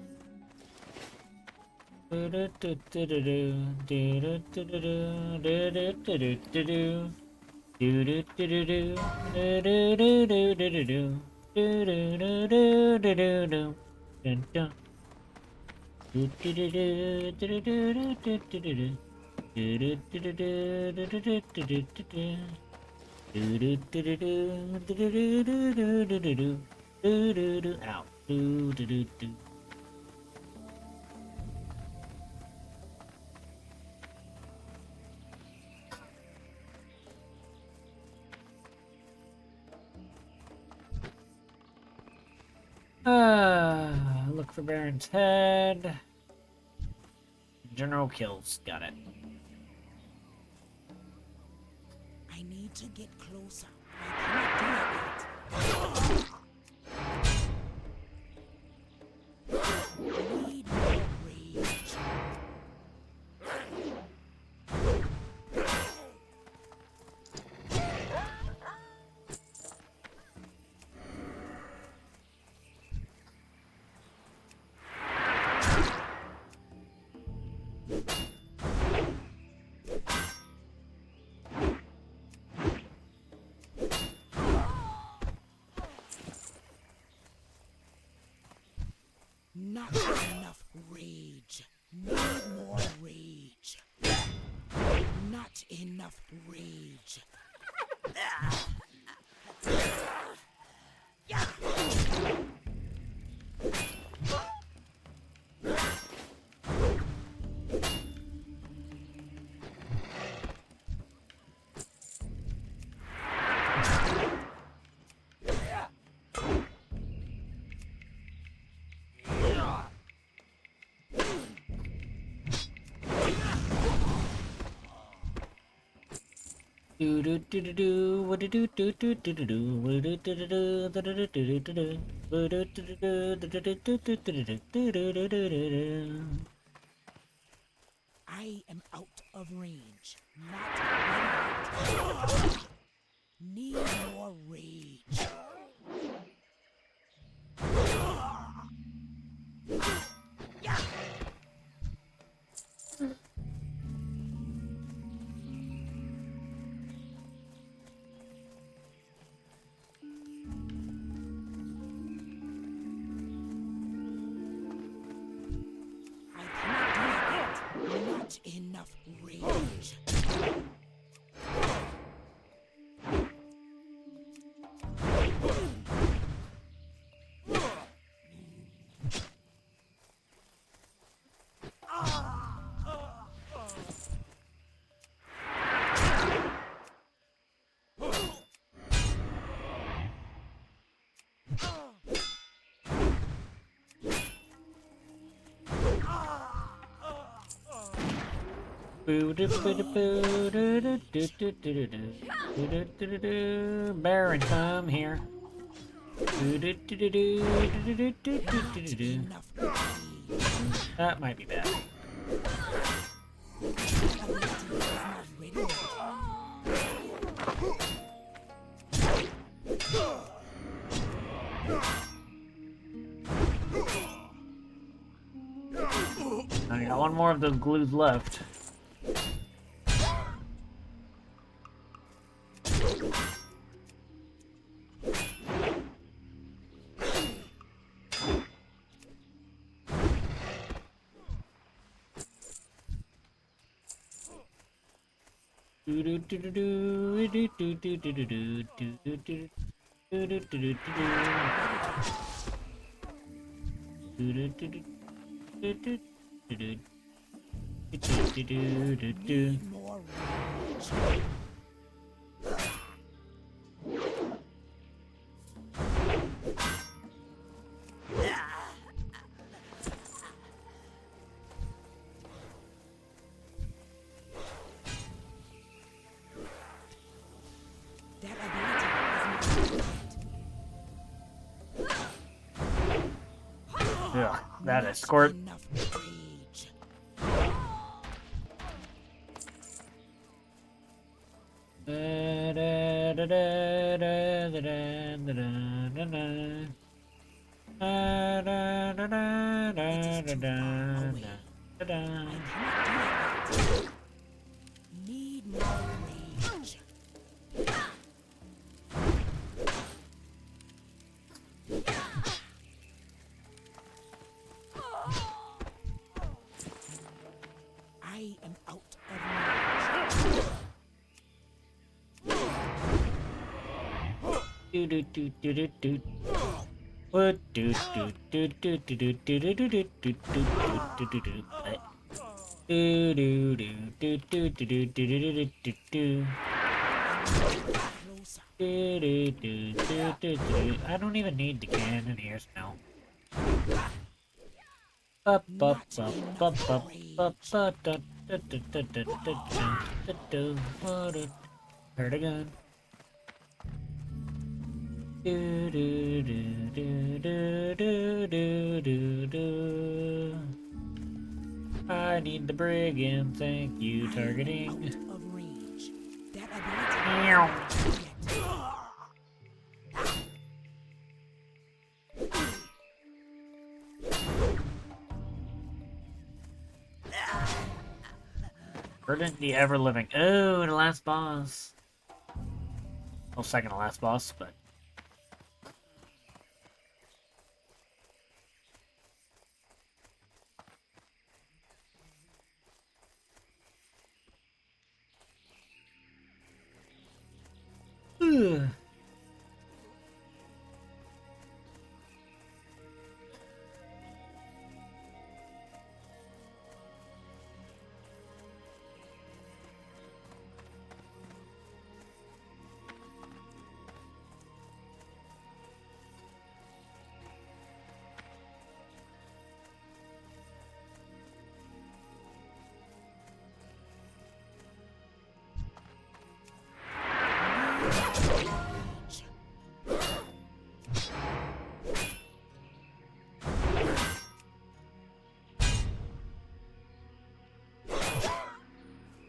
Ow. Look for Baron's head. General kills. Got it. I need to get closer. I cannot do it yet. I need more rage. Do do do do do. What do do do do do do do. What do do do do do do do do do do. What do do do do do do do do do do do do do. I am out of range. Not need more rage. Not enough rage. Baron, come here. That might be bad. I got one more of those glues left. Yeah, that escort. Need more rage. I am out of range. Do do do do do do. What do do do do do do do do do do do do do do. Do do do do do do do do do do do. Do do do do do do. I don't even need the cannon here now. Up up up up up up up da da da da da da da da. Heard a gun. Do do do do do do do do do. I need the brigand, thank you, targeting. Of range. That Meow. Verdant the ever living. Oh, the last boss. Well, second to last boss, but. Ugh.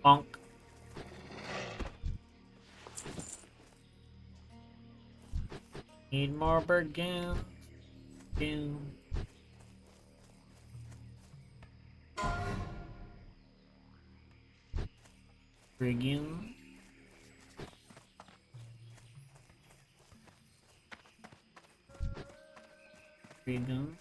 Bonk. Need more brigands. Brigands. Brigands.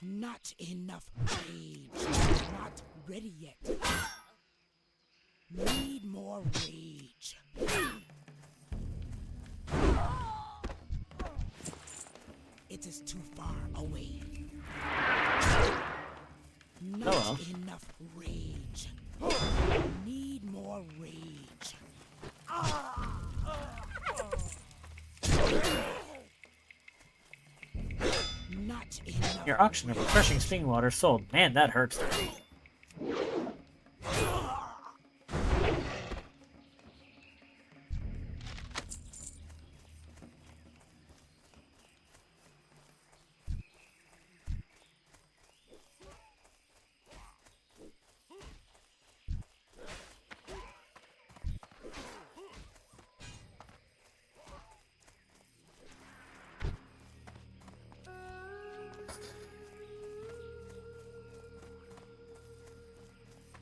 Not enough rage. Not ready yet. Need more rage. It is too far away. Not enough rage. Need more rage. Not enough. Your auction of refreshing spring water sold. Man, that hurts to read.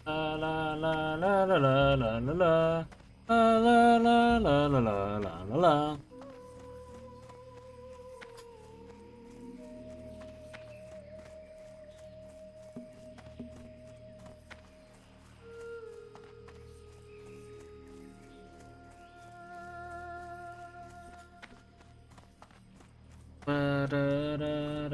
La la la la la la la la la la la la la la la la la. Da da da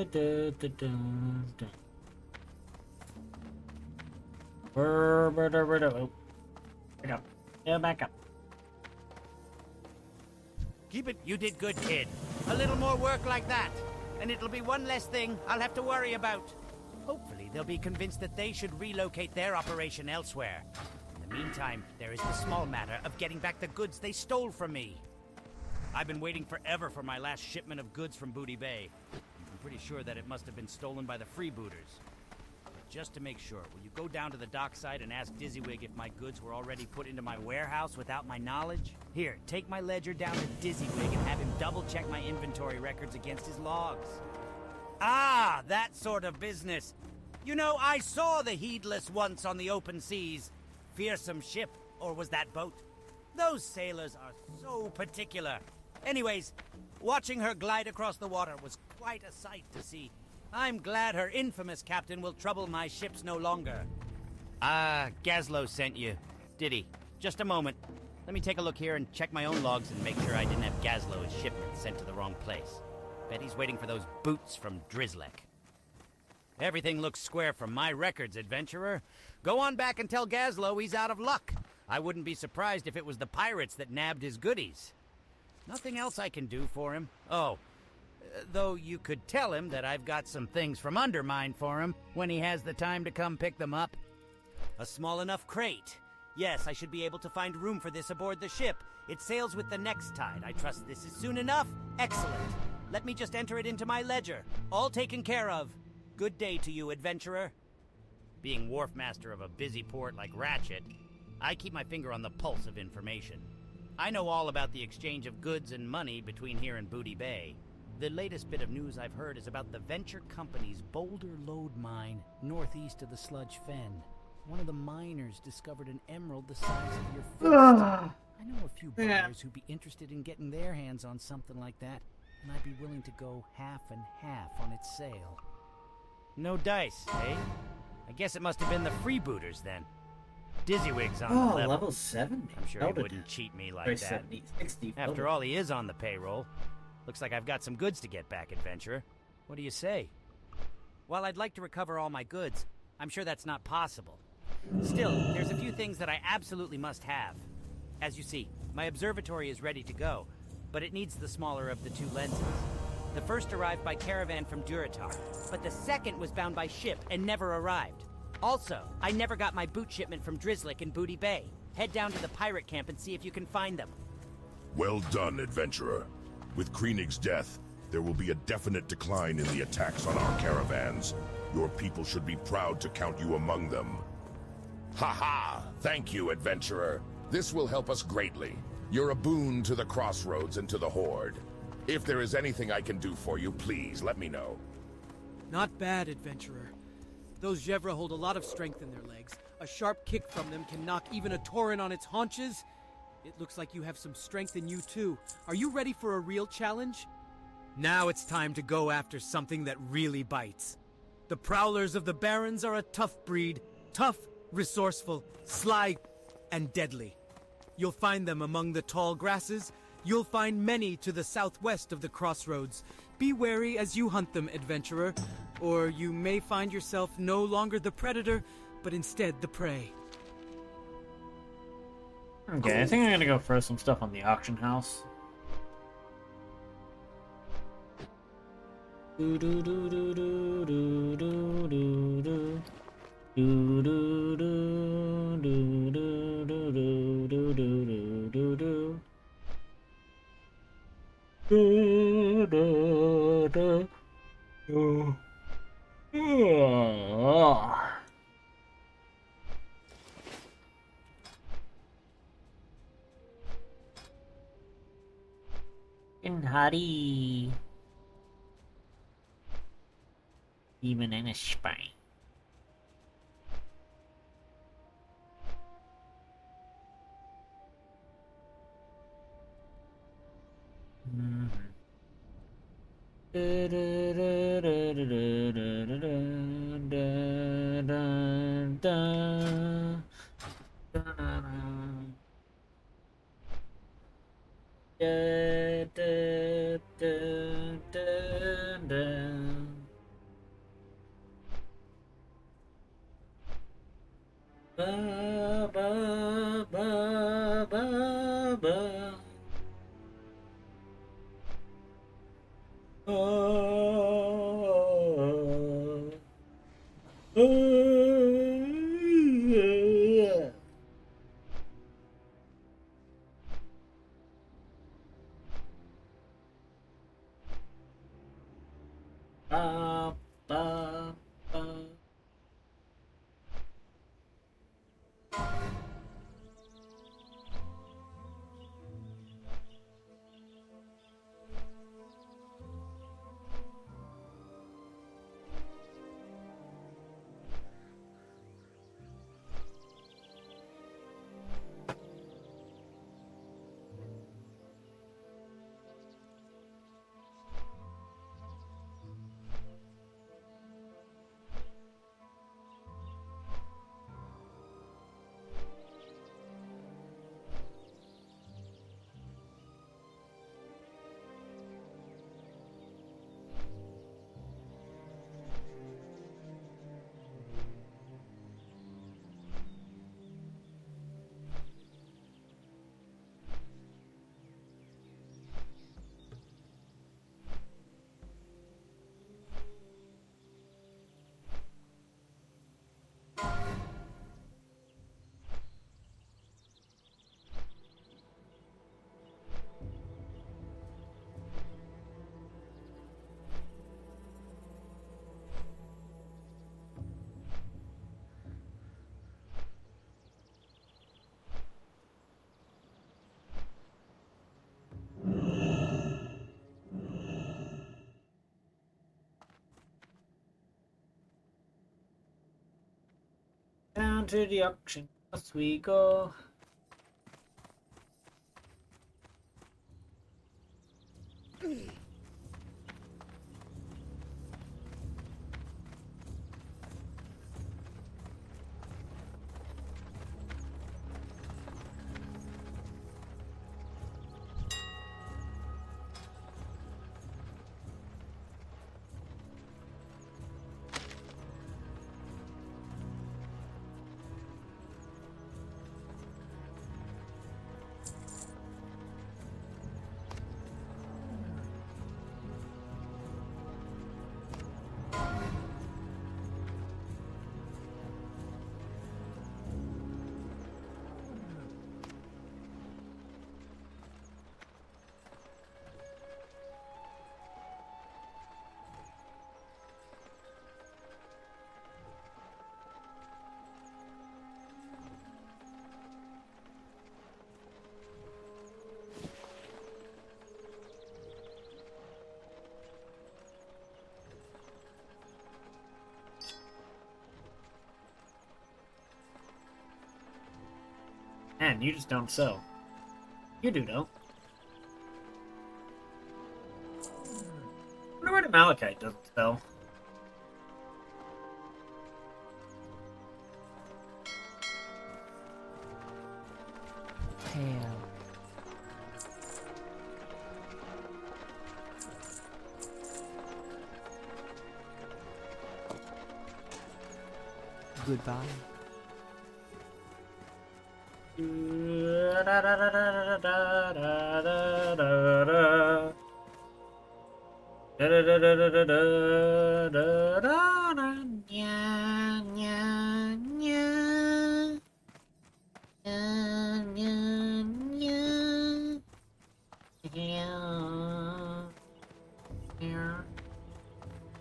da da da da. Oh, back up. Yeah, back up. Keep it. You did good, kid. A little more work like that, and it'll be one less thing I'll have to worry about. Hopefully, they'll be convinced that they should relocate their operation elsewhere. In the meantime, there is the small matter of getting back the goods they stole from me. I've been waiting forever for my last shipment of goods from Booty Bay. I'm pretty sure that it must have been stolen by the freebooters. But just to make sure, will you go down to the dockside and ask Dizzywig if my goods were already put into my warehouse without my knowledge? Here, take my ledger down to Dizzywig and have him double-check my inventory records against his logs. Ah, that sort of business. You know, I saw the Heedless once on the open seas. Fearsome ship, or was that boat? Those sailors are so particular. Anyways, watching her glide across the water was quite a sight to see. I'm glad her infamous captain will trouble my ships no longer. Ah, Gazlo sent you, did he? Just a moment. Let me take a look here and check my own logs and make sure I didn't have Gazlo's shipment sent to the wrong place. Bet he's waiting for those boots from Drizzlek. Everything looks square from my records, adventurer. Go on back and tell Gazlo he's out of luck. I wouldn't be surprised if it was the pirates that nabbed his goodies. Nothing else I can do for him. Oh, though you could tell him that I've got some things from Undermine for him when he has the time to come pick them up. A small enough crate. Yes, I should be able to find room for this aboard the ship. It sails with the next tide. I trust this is soon enough. Excellent. Let me just enter it into my ledger. All taken care of. Good day to you, adventurer. Being wharf master of a busy port like Ratchet, I keep my finger on the pulse of information. I know all about the exchange of goods and money between here and Booty Bay. The latest bit of news I've heard is about the Venture Company's Boulder Lode Mine, northeast of the Sludge Fen. One of the miners discovered an emerald the size of your fist. I know campfires who'd be interested in getting their hands on something like that, and I'd be willing to go half and half on its sale. No dice, eh? I guess it must have been the freebooters then. Dizzywig's on the level. Level 70. I'm sure he wouldn't cheat me like that. 70, 60. After all, he is on the payroll. Looks like I've got some goods to get back, adventurer. What do you say? While I'd like to recover all my goods, I'm sure that's not possible. Still, there's a few things that I absolutely must have. As you see, my observatory is ready to go, but it needs the smaller of the two lenses. The first arrived by caravan from Duratar, but the second was bound by ship and never arrived. Also, I never got my boot shipment from Drizzlik in Booty Bay. Head down to the pirate camp and see if you can find them. Well done, adventurer. With Koenig's death, there will be a definite decline in the attacks on our caravans. Your people should be proud to count you among them. Ha-ha! Thank you, adventurer. This will help us greatly. You're a boon to the Crossroads and to the Horde. If there is anything I can do for you, please let me know. Not bad, adventurer. Those Gevra hold a lot of strength in their legs. A sharp kick from them can knock even a Tauren on its haunches. It looks like you have some strength in you too. Are you ready for a real challenge? Now it's time to go after something that really bites. The Prowlers of the Barrens are a tough breed. Tough, resourceful, sly, and deadly. You'll find them among the tall grasses. You'll find many to the southwest of the Crossroads. Be wary as you hunt them, adventurer, or you may find yourself no longer the predator, but instead the prey. Okay, I think I'm gonna go throw some stuff on the auction house. Do do do do do do do do do do do do do do do do do do do. Do, do, do, do. In Hari. Even in a spine. Ba ba ba ba ba. Ba ba ba. Down to the auction house we go. Man, you just don't sew. You do, though. I wonder why the Malachite doesn't sell. Hail. Goodbye.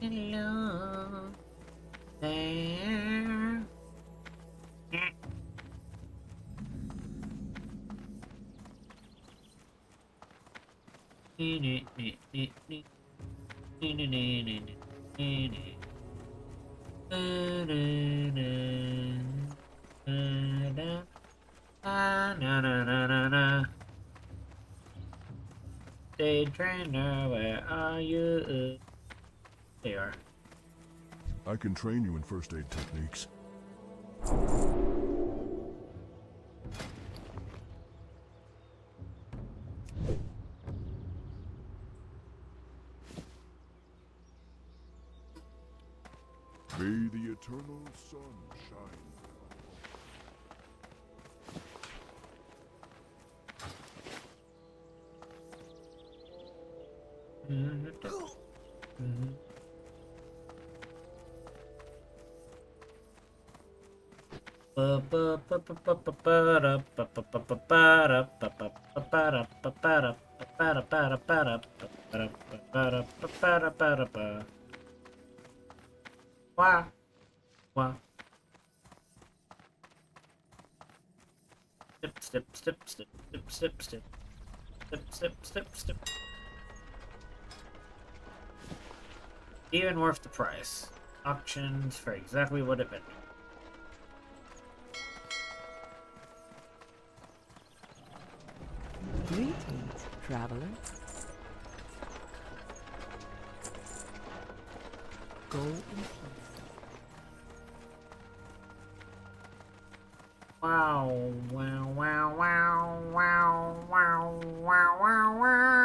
Hello there. Stage trainer, where are you? They are. I can train you in first aid techniques. May the eternal sun shine. Wah. Wah. Step, step, step, step, step, step, step. Step, step, step, step. Even worth the price. Auctions for exactly what it meant. Greetings, traveler. Go in peace. Wow, wow, wow, wow, wow, wow, wow, wow, wow.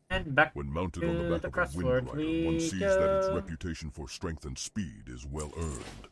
And back when mounted to on the back the of a crossword Windrider, one sees go. that its reputation for strength and speed is well earned.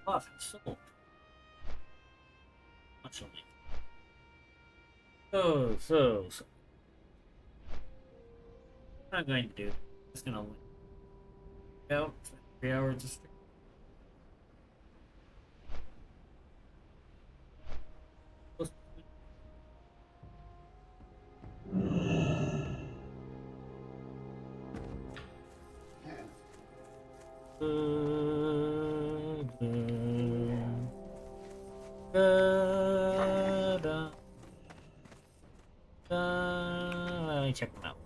off and sold. Much only. So. What I'm going to do, just gonna win out for 3 hours of stream. Let me check them out.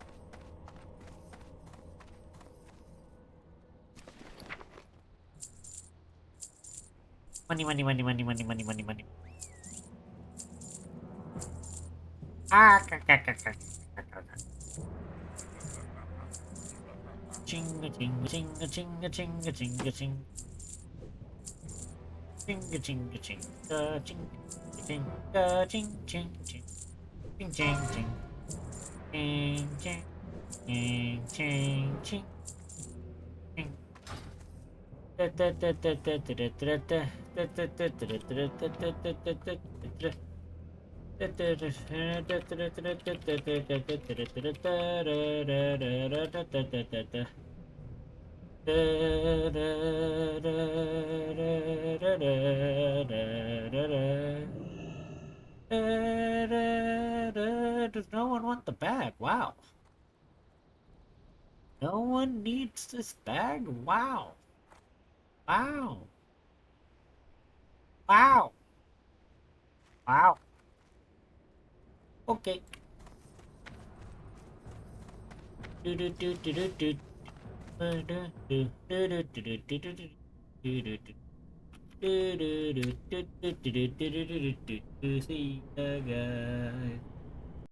Money. Ah, chinga chinga chinga chinga chinga chinga chinga chinga chinga chinga chinga ching ching ching ching ching ching ching ching ching ching ching da da da da da da da da Does no one want the bag? Wow. No one needs this bag? Wow. Wow. Wow. Wow. Okay. See ya guys.